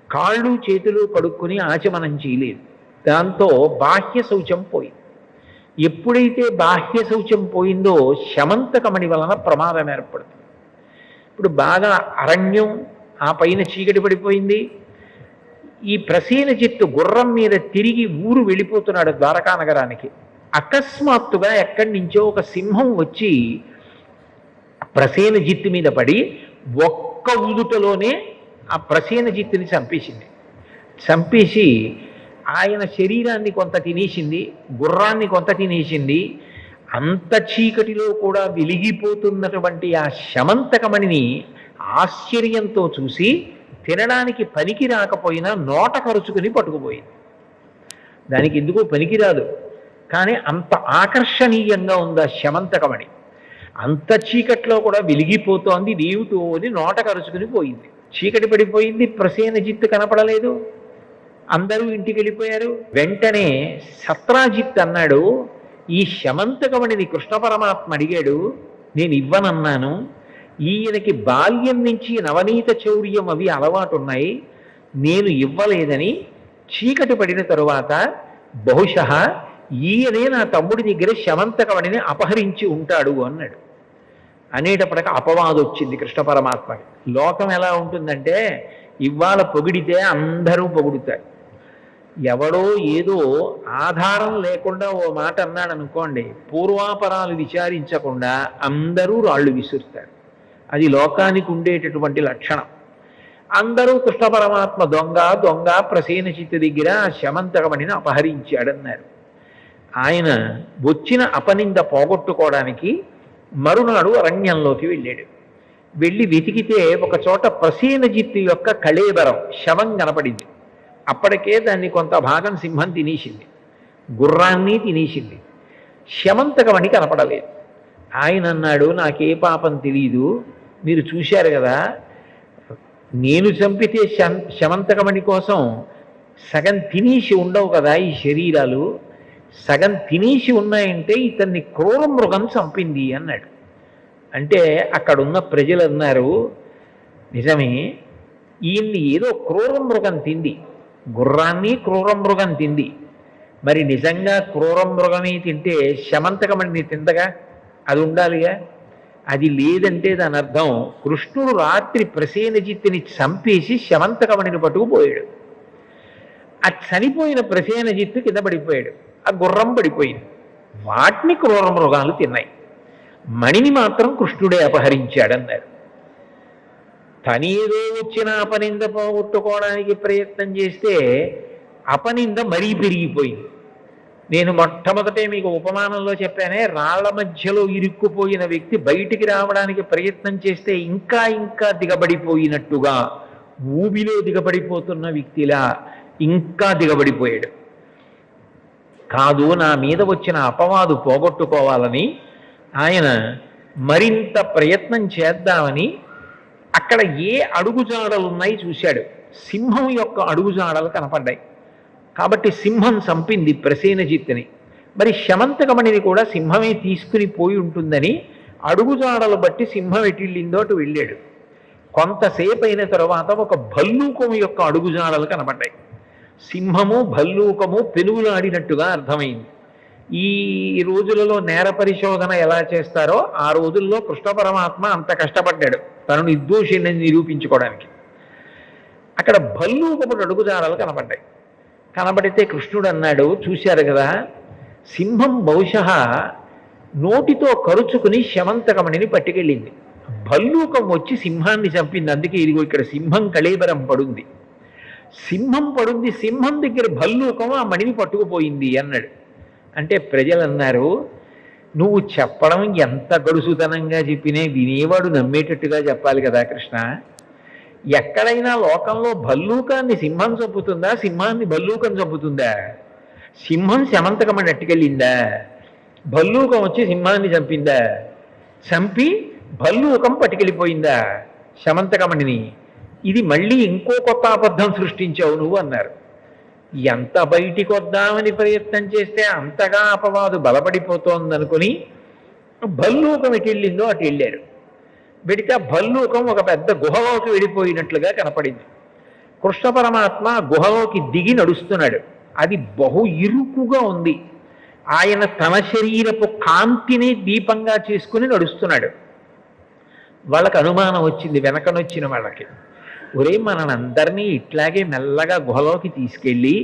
కాళ్ళు చేతులు కడుక్కొని ఆచమనం చేయలేదు. దాంతో బాహ్య శౌచం పోయింది. ఎప్పుడైతే బాహ్య శౌచం పోయిందో శమంతకమణి వలన ప్రమాదం ఏర్పడుతుంది. ఇప్పుడు బాగా అరణ్యం, ఆ పైన చీకటి పడిపోయింది. ఈ ప్రసేనజిత్తు గుర్రం మీద తిరిగి ఊరు వెళ్ళిపోతున్నాడు ద్వారకా నగరానికి. అకస్మాత్తుగా ఎక్కడి నుంచో ఒక సింహం వచ్చి ప్రసేనజిత్తు మీద పడి ఒక్క ఊదుటలోనే ఆ ప్రసేనజిత్తుని చంపేసింది. చంపేసి ఆయన శరీరాన్ని కొంత తినేసింది, గుర్రాన్ని కొంత తినేసింది. అంత చీకటిలో కూడా వెలిగిపోతున్నటువంటి ఆ శమంతకమణిని ఆశ్చర్యంతో చూసి తినడానికి పనికి రాకపోయినా నోట కరుచుకుని పట్టుకుపోయింది. దానికి ఎందుకో పనికిరాదు, కానీ అంత ఆకర్షణీయంగా ఉంది ఆ శమంతకమణి. అంత చీకట్లో కూడా వెలిగిపోతోంది, దేవుతో అని నోట కరుచుకుని పోయింది. చీకటి పడిపోయింది, ప్రసేనజిత్తు కనపడలేదు, అందరూ ఇంటికి వెళ్ళిపోయారు. వెంటనే సత్రాజిత్ అన్నాడు, ఈ శమంతకమణిని కృష్ణ పరమాత్మ అడిగాడు, నేను ఇవ్వనన్నాను. ఈయనకి బాల్యం నుంచి నవనీత చౌర్యం అవి అలవాటు ఉన్నాయి, నేను ఇవ్వలేదని చీకటి పడిన తరువాత బహుశः ఈయనే నా తమ్ముడి దగ్గర శమంతకమణిని అపహరించి ఉంటాడు అన్నాడు. అనేటప్పటికి అపవాదం వచ్చింది కృష్ణ పరమాత్మకి. లోకం ఎలా ఉంటుందంటే, ఇవాళ పొగిడితే అందరూ పొగుడుతారు. ఎవడో ఏదో ఆధారం లేకుండా ఓ మాట అన్నాడు అనుకోండి, పూర్వాపరాలు విచారించకుండా అందరూ రాళ్ళు విసురుతారు. అది లోకానికి ఉండేటటువంటి లక్షణం. అందరూ కృష్ణ పరమాత్మ దొంగ దొంగ ప్రసేనజిత్తు దగ్గర శమంతకమణిని అపహరించాడన్నారు. ఆయన వచ్చిన అపనింద పోగొట్టుకోవడానికి మరునాడు అరణ్యంలోకి వెళ్ళాడు. వెళ్ళి వెతికితే ఒక చోట ప్రసేనజిత్తు యొక్క కళేబరం శవం కనపడింది. అప్పటికే దాన్ని కొంత భాగం సింహం తినేసింది, గుర్రాన్ని తినేసింది. శమంతకమణి కనపడలేదు. ఆయన అన్నాడు, నాకే పాపం తెలీదు, మీరు చూశారు కదా, నేను చంపితే శమంతకమణి కోసం సగం తినేసి ఉండవు కదా ఈ శరీరాలు, సగం తినేసి ఉన్నాయంటే ఇతన్ని క్రూర మృగం చంపింది అన్నాడు. అంటే అక్కడున్న ప్రజలు అన్నారు, నిజమే, ఈయన్ని ఏదో క్రూర మృగం తింది, గుర్రాన్ని క్రూర మృగం తింది. మరి నిజంగా క్రూర మృగమే తింటే శమంతకమణిని తిందగా, అది ఉండాలిగా. అది లేదంటే దాని అర్థం కృష్ణుడు రాత్రి ప్రసేనజిత్తుని చంపేసి శమంతకమణిని పట్టుకుపోయాడు. ఆ చనిపోయిన ప్రసేనజిత్తు కింద పడిపోయాడు, ఆ గుర్రం పడిపోయింది. వాటిని క్రూర మృగాలు తిన్నాయి, మణిని మాత్రం కృష్ణుడే అపహరించాడన్నారు. తనేదో వచ్చిన అపనింద పోగొట్టుకోవడానికి ప్రయత్నం చేస్తే అపనింద మరీ పెరిగిపోయింది. నేను మొట్టమొదటే మీకు ఉపమానంలో చెప్పానే, రాళ్ల మధ్యలో ఇరుక్కుపోయిన వ్యక్తి బయటికి రావడానికి ప్రయత్నం చేస్తే ఇంకా ఇంకా దిగబడిపోయినట్టుగా, ఊబిలో దిగబడిపోతున్న వ్యక్తిలా ఇంకా దిగబడిపోయాడు. కాదు, నా మీద వచ్చిన అపవాదు పోగొట్టుకోవాలని ఆయన మరింత ప్రయత్నం చేద్దామని అక్కడ ఏ అడుగుజాడలు ఉన్నాయి చూశాడు. సింహం యొక్క అడుగుజాడలు కనపడ్డాయి. కాబట్టి సింహం చంపింది ప్రసేనజిత్తుని. మరి శమంతకమణిని కూడా సింహమే తీసుకుని పోయి ఉంటుందని అడుగుజాడలు బట్టి సింహం ఎటిళ్ళిందో అటు వెళ్ళాడు. కొంతసేపు అయిన తర్వాత ఒక భల్లూకం యొక్క అడుగుజాడలు కనపడ్డాయి. సింహము భల్లూకము పెనుగులాడినట్టుగా అర్థమైంది. ఈ రోజులలో నేర పరిశోధన ఎలా చేస్తారో ఆ రోజుల్లో కృష్ణ పరమాత్మ అంత కష్టపడ్డాడు తను నిర్దోషిని నిరూపించుకోవడానికి. అక్కడ భల్లూకపు అడుగుజాడలు కనపడ్డాయి. కనబడితే కృష్ణుడు అన్నాడు, చూశారు కదా, సింహం బహుశः నోటితో కరుచుకుని శమంతకమణిని పట్టుకెళ్ళింది. భల్లూకం వచ్చి సింహాన్ని చంపింది. అందుకే ఇదిగో ఇక్కడ సింహం కళేబరం పడుంది, సింహం పడుంది, సింహం దగ్గర భల్లూకం ఆ మణిని పట్టుకుపోయింది అన్నాడు. అంటే ప్రజలు అన్నారు, నువ్వు చెప్పడం ఎంత గడుసుతనంగా చెప్పినే వినేవాడు నమ్మేటట్టుగా చెప్పాలి కదా కృష్ణ. ఎక్కడైనా లోకంలో భల్లూకాన్ని సింహం చంపుతుందా, సింహాన్ని భల్లూకం చంపుతుందా? సింహం శమంతకమణి అట్టుకెళ్ళిందా? భల్లూకం వచ్చి సింహాన్ని చంపిందా? చంపి భల్లూకం పట్టుకెళ్ళిపోయిందా శమంతకమణిని? ఇది మళ్ళీ ఇంకో కొత్త అబద్ధం సృష్టించావు నువ్వు అన్నారు. ఎంత బయటికి వద్దామని ప్రయత్నం చేస్తే అంతగా అపవాదు బలపడిపోతోందనుకుని భల్లూకం ఎటు వెళ్ళిందో అటు వెళ్ళారు. వెడితే ఆ భల్లూకం ఒక పెద్ద గుహలోకి వెళ్ళిపోయినట్లుగా కనపడింది. కృష్ణ పరమాత్మ గుహలోకి దిగి నడుస్తున్నాడు. అది బహు ఇరుకుగా ఉంది. ఆయన తన శరీరపు కాంతిని దీపంగా చేసుకుని నడుస్తున్నాడు. వాళ్ళకి అనుమానం వచ్చింది, వెనకనొచ్చిన వాళ్ళకి, ఒరే మనందరినీ ఇట్లాగే మెల్లగా గుహలోకి తీసుకెళ్ళి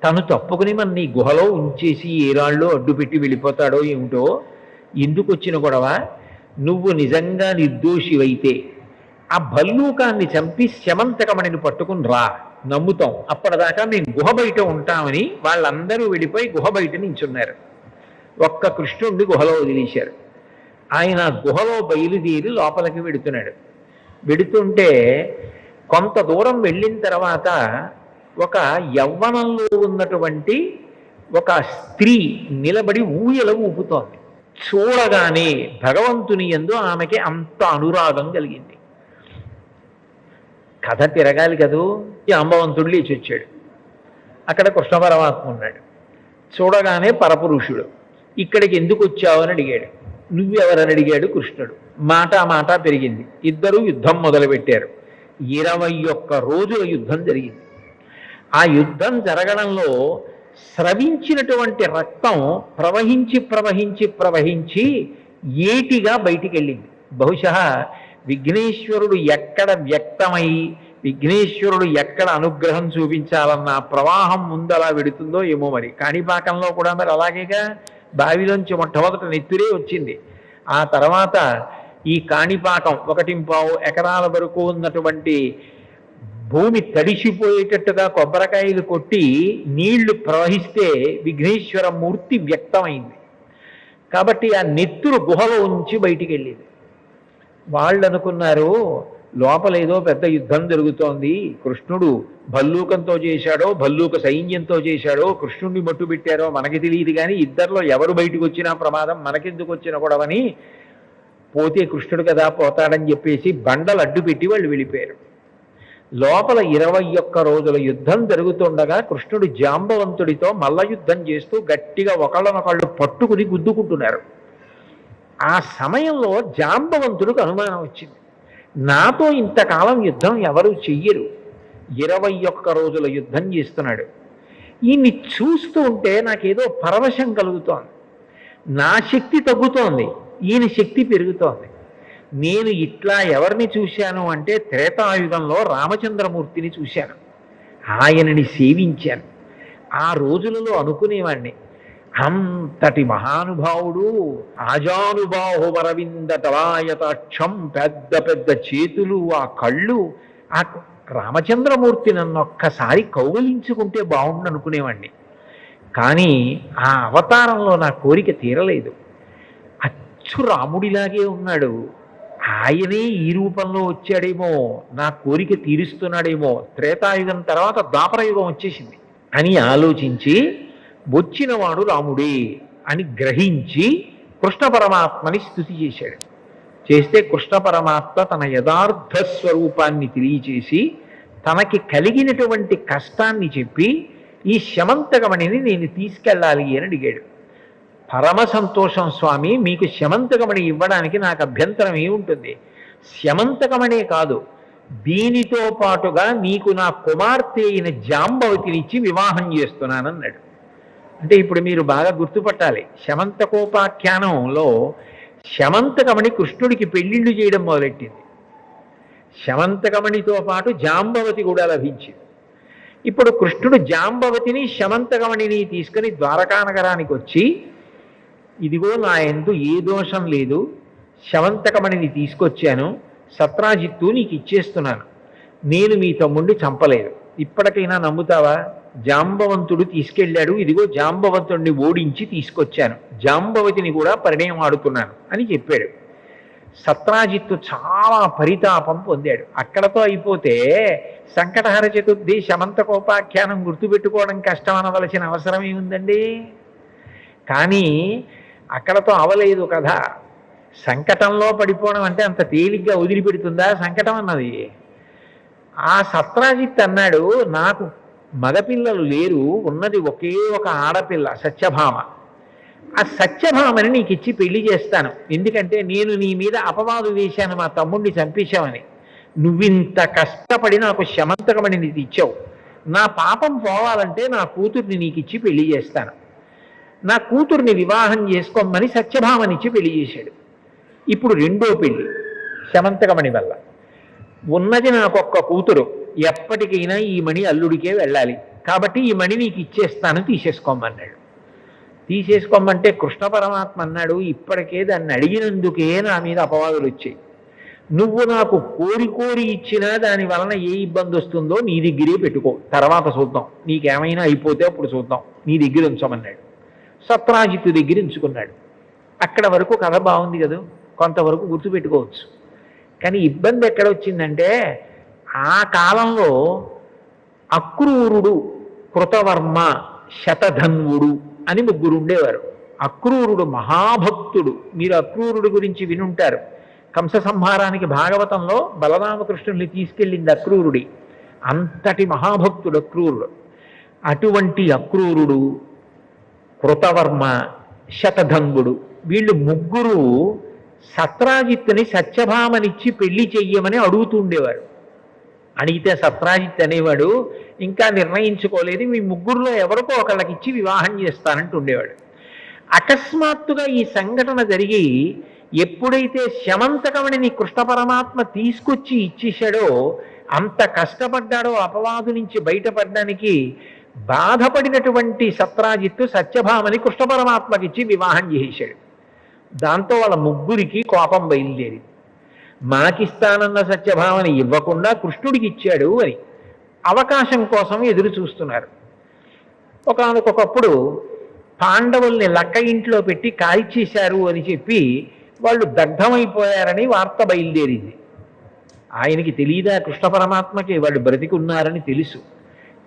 తను తప్పుకుని మన నీ గుహలో ఉంచేసి ఏరాళ్ళు అడ్డుపెట్టి వెళ్ళిపోతాడో ఏమిటో, ఎందుకు వచ్చిన గొడవ? నువ్వు నిజంగా నిర్దోషివైతే ఆ భల్లూకాన్ని చంపి శమంతకమణిని పట్టుకుని రా, నమ్ముతాం. అప్పటిదాకా మేము గుహ బయట ఉంటామని వాళ్ళందరూ వెళ్ళిపోయి గుహ బయట నించున్నారు. ఒక్క కృష్ణుడిని గుహలో వదిలేశారు. ఆయన గుహలో బయలుదేరి లోపలికి వెడుతున్నాడు. వెడుతుంటే కొంత దూరం వెళ్ళిన తర్వాత ఒక యవ్వనంలో ఉన్నటువంటి ఒక స్త్రీ నిలబడి ఊయల ఊపుతోంది. చూడగానే భగవంతుని యందు ఆమెకి అంత అనురాగం కలిగింది. కథ తిరగాలి కదూ. అంబవంతుడు లేచి వచ్చాడు. అక్కడ కృష్ణ పరమాత్మ ఉన్నాడు. చూడగానే పరపురుషుడు, ఇక్కడికి ఎందుకు వచ్చావు అని అడిగాడు. నువ్వెవరని అడిగాడు కృష్ణుడు. మాట పెరిగింది. ఇద్దరూ యుద్ధం మొదలుపెట్టారు. 21 రోజుల యుద్ధం జరిగింది. ఆ యుద్ధం జరగడంలో స్రవించినటువంటి రక్తం ప్రవహించి ఏటిగా బయటికి వెళ్ళింది. బహుశः విఘ్నేశ్వరుడు ఎక్కడ వ్యక్తమై విఘ్నేశ్వరుడు ఎక్కడ అనుగ్రహం చూపించాలన్న ప్రవాహం ముందలా వెడుతుందో ఏమో మరి. కాణిపాకంలో కూడా మరి అలాగేగా, బావిలోంచి మొట్టమొదట నెత్తురే వచ్చింది. ఆ తర్వాత ఈ కాణిపాకం 1.25 ఎకరాల వరకు ఉన్నటువంటి భూమి తడిసిపోయేటట్టుగా కొబ్బరికాయలు కొట్టి నీళ్లు ప్రవహిస్తే విఘ్నేశ్వర మూర్తి వ్యక్తమైంది. కాబట్టి ఆ నెత్తురు గుహలో ఉంచి బయటికి వెళ్ళేది. వాళ్ళు అనుకున్నారు లోపల ఏదో పెద్ద యుద్ధం జరుగుతోంది, కృష్ణుడు భల్లూకంతో చేశాడో భల్లూక సైన్యంతో చేశాడో కృష్ణుడిని మట్టు పెట్టారో మనకి తెలియదు, కానీ ఇద్దరిలో ఎవరు బయటకు వచ్చినా ప్రమాదం, మనకెందుకు వచ్చిన గొడవని, పోతే కృష్ణుడు కదా పోతాడని చెప్పేసి బండలు అడ్డు పెట్టి వాళ్ళు వెళ్ళిపోయారు. లోపల 21 రోజుల యుద్ధం జరుగుతుండగా కృష్ణుడు జాంబవంతుడితో మల్ల యుద్ధం చేస్తూ గట్టిగా ఒకళ్ళనొకళ్ళు పట్టుకుని గుద్దుకుంటున్నారు. ఆ సమయంలో జాంబవంతుడికి అనుమానం వచ్చింది, నాతో ఇంతకాలం యుద్ధం ఎవరు చెయ్యరు, 21 రోజుల యుద్ధం చేస్తున్నాడు, ఈయన్ని చూస్తూ ఉంటే నాకేదో పరవశం కలుగుతోంది, నా శక్తి తగ్గుతోంది, ఈయన శక్తి పెరుగుతోంది. నేను ఇట్లా ఎవరిని చూశాను అంటే త్రేతాయుగంలో రామచంద్రమూర్తిని చూశాను, ఆయనని సేవించాను. ఆ రోజులలో అనుకునేవాణ్ణి, అంతటి మహానుభావుడు, ఆజానుబాహువరవింద తలాయతాక్షం, పెద్ద పెద్ద చేతులు, ఆ కళ్ళు, ఆ రామచంద్రమూర్తి నన్ను ఒక్కసారి కౌగిలించుకుంటే బాగుండు అనుకునేవాణ్ణి. కానీ ఆ అవతారంలో నా కోరిక తీరలేదు. అచ్చు రాముడిలాగే ఉన్నాడు, ఆయనే ఈ రూపంలో వచ్చాడేమో, నా కోరిక తీరుస్తున్నాడేమో, త్రేతాయుగం తర్వాత ద్వాపరయుగం వచ్చేసింది అని ఆలోచించి వచ్చినవాడు రాముడే అని గ్రహించి కృష్ణ పరమాత్మని స్తుతి చేశాడు. చేస్తే కృష్ణ పరమాత్మ తన యథార్థ స్వరూపాన్ని తెలియచేసి తనకి కలిగినటువంటి కష్టాన్ని చెప్పి ఈ శమంతకమణిని నేను తీసుకెళ్ళాలి అని అడిగాడు. పరమ సంతోషం స్వామి, మీకు శమంతకమణి ఇవ్వడానికి నాకు అభ్యంతరం ఏముంటుంది, శమంతకమణే కాదు దీనితో పాటుగా నీకు నా కుమార్తె అయిన జాంబవతినిచ్చి వివాహం చేస్తున్నానన్నాడు. అంటే ఇప్పుడు మీరు బాగా గుర్తుపట్టాలి, శమంతకోపాఖ్యానంలో శమంతకమణి కృష్ణుడికి పెళ్లిళ్ళు చేయడం మొదలెట్టింది, శమంతకమణితో పాటు జాంబవతి కూడా లభించింది. ఇప్పుడు కృష్ణుడు జాంబవతిని శమంతకమణిని తీసుకుని ద్వారకానగరానికి వచ్చి, ఇదిగో నా యందు ఏ దోషం లేదు, శమంతకమణిని తీసుకొచ్చాను, సత్రాజిత్తు నీకు ఇచ్చేస్తున్నాను, నేను మీ తమ్ముడిని చంపలేదు, ఇప్పటికైనా నమ్ముతావా, జాంబవంతుడు తీసుకెళ్ళాడు, ఇదిగో జాంబవంతుడిని ఓడించి తీసుకొచ్చాను, జాంబవతిని కూడా పరిణయం ఆడుతున్నాను అని చెప్పాడు. సత్రాజిత్తు చాలా పరితాపం పొందాడు. అక్కడతో అయిపోతే సంకటహర చతుర్థి శమంతకోపాఖ్యానం గుర్తుపెట్టుకోవడం కష్టం అనవలసిన అవసరం ఏముందండి. కానీ అక్కడతో అవలేదు కథ. సంకటంలో పడిపోవడం అంటే అంత తేలిగ్గా వదిలిపెడుతుందా సంకటం అన్నది. ఆ సత్రాజిత్ అన్నాడు, నాకు మగపిల్లలు లేరు, ఉన్నది ఒకే ఒక ఆడపిల్ల సత్యభామ, ఆ సత్యభామని నీకు ఇచ్చి పెళ్లి చేస్తాను, ఎందుకంటే నేను నీ మీద అపవాదు వేశాను, మా తమ్ముడిని చంపేశామని, నువ్వింత కష్టపడి నాకు శమంతకమని నీకు ఇచ్చావు, నా పాపం పోవాలంటే నా కూతుర్ని నీకు ఇచ్చి పెళ్లి చేస్తాను, నా కూతుర్ని వివాహం చేసుకోమని సత్యభామనిచ్చి పెళ్లి చేశాడు. ఇప్పుడు రెండో పెళ్లి శమంతకమణి వల్ల, ఉన్నది నాకొక్క కూతురు, ఎప్పటికైనా ఈ మణి అల్లుడికే వెళ్ళాలి, కాబట్టి ఈ మణి నీకు ఇచ్చేస్తాను, తీసేసుకోమన్నాడు. తీసేసుకోమంటే కృష్ణ పరమాత్మ అన్నాడు, ఇప్పటికే దాన్ని అడిగినందుకే నా మీద అపవాదులు వచ్చాయి, నువ్వు నాకు కోరి కోరి ఇచ్చినా దాని వలన ఏ ఇబ్బంది వస్తుందో నీ దగ్గరే పెట్టుకో, తర్వాత చూద్దాం, నీకేమైనా అయిపోతే అప్పుడు చూద్దాం, నీ దగ్గర ఉంచమన్నాడు. సత్రాజిత్తు దగ్గర ఉంచుకున్నాడు. అక్కడ వరకు కథ బాగుంది కదా, కొంతవరకు గుర్తుపెట్టుకోవచ్చు. కానీ ఇబ్బంది ఎక్కడ వచ్చిందంటే, ఆ కాలంలో అక్రూరుడు, కృతవర్మ, శతధన్వుడు అని ముగ్గురు ఉండేవారు. అక్రూరుడు మహాభక్తుడు, మీరు అక్రూరుడు గురించి వినుంటారు. కంస సంహారానికి భాగవతంలో బలరామకృష్ణుల్ని తీసుకెళ్ళింది అక్రూరుడి, అంతటి మహాభక్తుడు అక్రూరుడు. అటువంటి అక్రూరుడు, కృతవర్మ, శతధన్వుడు, వీళ్ళు ముగ్గురు సత్రాజిత్తుని సత్యభామనిచ్చి పెళ్లి చెయ్యమని అడుగుతుండేవారు. అడిగితే సత్రాజిత్ అనేవాడు, ఇంకా నిర్ణయించుకోలేదు, మీ ముగ్గురులో ఎవరికో ఒకళ్ళకిచ్చి వివాహం చేస్తానంటూ ఉండేవాడు. అకస్మాత్తుగా ఈ సంఘటన జరిగి ఎప్పుడైతే శమంతకమణిని కృష్ణ పరమాత్మ తీసుకొచ్చి ఇచ్చేశాడో, అంత కష్టపడ్డాడో అపవాదు నుంచి బయటపడడానికి, బాధపడినటువంటి సత్రాజిత్తు సత్యభామని కృష్ణ పరమాత్మకిచ్చి వివాహం చేశాడు. దాంతో వాళ్ళ ముగ్గురికి కోపం బయలుదేరింది. మాకిస్తానన్న సత్యభామని ఇవ్వకుండా కృష్ణుడికి ఇచ్చాడు అని. అవకాశం కోసం ఎదురు చూస్తున్నారు. ఒకానొకప్పుడు పాండవుల్ని లక్క ఇంట్లో పెట్టి కాల్చేశారు అని చెప్పి వాళ్ళు దగ్ధమైపోయారని వార్త బయలుదేరింది. ఆయనకి తెలియదా కృష్ణ పరమాత్మకి వాళ్ళు బ్రతికి ఉన్నారని తెలుసు.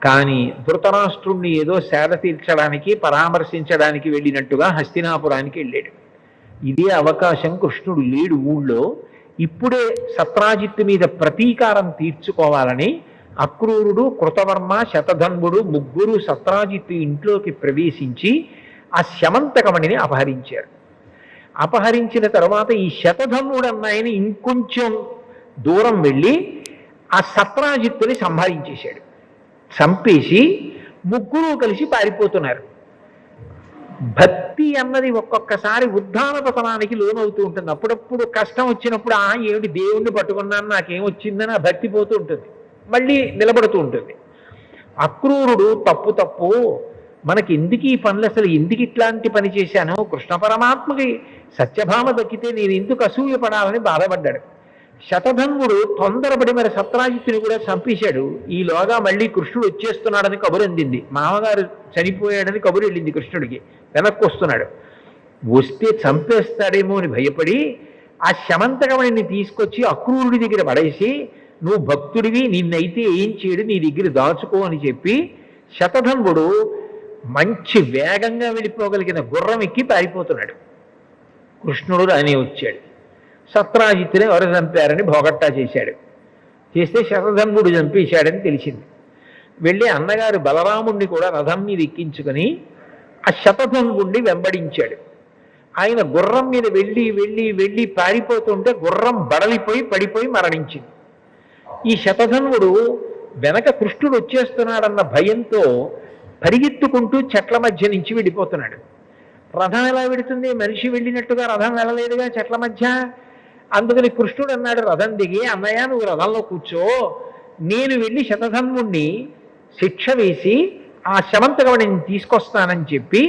కానీ ధృతరాష్ట్రుణ్ణి ఏదో సేద తీర్చడానికి పరామర్శించడానికి వెళ్ళినట్టుగా హస్తినాపురానికి వెళ్ళాడు. ఇదే అవకాశం కృష్ణుడు లేడు ఊళ్ళో. ఇప్పుడే సత్రాజిత్తు మీద ప్రతీకారం తీర్చుకోవాలని అక్రూరుడు, కృతవర్మ, శతధన్వుడు ముగ్గురు సత్రాజిత్తు ఇంట్లోకి ప్రవేశించి ఆ శమంతకమణిని అపహరించారు. అపహరించిన తర్వాత ఈ శతధన్వుడు అన్నాయని ఇంకొంచెం దూరం వెళ్ళి ఆ సత్రాజిత్తుని సంహరించేశాడు. చంపేసి ముగ్గురు కలిసి పారిపోతున్నారు. భక్తి అన్నది ఒక్కొక్కసారి ఉద్ధాన పతనానికి లోనవుతూ ఉంటుంది. అప్పుడప్పుడు కష్టం వచ్చినప్పుడు ఏమిటి దేవుణ్ణి పట్టుకున్నాను నాకేమొచ్చిందని ఆ భక్తి పోతూ ఉంటుంది, మళ్ళీ నిలబడుతూ ఉంటుంది. అక్రూరుడు తప్పు మనకి ఎందుకు ఈ పనులు, అసలు ఎందుకు ఇట్లాంటి పని చేశాను, కృష్ణ పరమాత్మకి సత్యభామ దక్కితే నేను ఎందుకు అసూయపడాలని బాధపడ్డాడు. శతధన్వుడు తొందరపడి మరి సత్రాజిత్తుని కూడా చంపేశాడు. ఈలోగా మళ్ళీ కృష్ణుడు వచ్చేస్తున్నాడని కబురు అందింది. మామగారు చనిపోయాడని కబురు వెళ్ళింది కృష్ణుడికి. వెనక్కి వస్తున్నాడు. వస్తే చంపేస్తాడేమో అని భయపడి ఆ శమంతకమణిని తీసుకొచ్చి అక్రూరుడి దగ్గర పడేసి, నువ్వు భక్తుడివి, నిన్నైతే ఏం చేయడు, నీ దగ్గర దాచుకో అని చెప్పి శతధన్వుడు మంచి వేగంగా వెళ్ళిపోగలిగిన గుర్రం ఎక్కి పారిపోతున్నాడు. కృష్ణుడు రాని వచ్చాడు. సత్రాజిత్తుని ఎవరు చంపారని భోగట్టా చేశాడు. చేస్తే శతధన్వుడు చంపేశాడని తెలిసింది. వెళ్ళి అన్నగారు బలరాముణ్ణి కూడా రథం మీద ఎక్కించుకొని ఆ శతధన్వుణ్ణి వెంబడించాడు. ఆయన గుర్రం మీద వెళ్ళి వెళ్ళి వెళ్ళి పారిపోతుంటే గుర్రం బడలిపోయి పడిపోయి మరణించింది. ఈ శతధన్వుడు వెనక కృష్ణుడు వచ్చేస్తున్నాడన్న భయంతో పరిగెత్తుకుంటూ చెట్ల మధ్య నుంచి వెళ్ళిపోతున్నాడు. రథం ఎలా వెడుతుంది, మనిషి వెళ్ళినట్టుగా రథం వెళ్ళలేదుగా చెట్ల మధ్య. అందుకని కృష్ణుడు అన్నాడు రథం దిగి, అన్నయ్య నువ్వు రథంలో కూర్చో, నేను వెళ్ళి శతధన్వుణ్ణి శిక్ష వేసి ఆ శమంతకమణిని తీసుకొస్తానని చెప్పి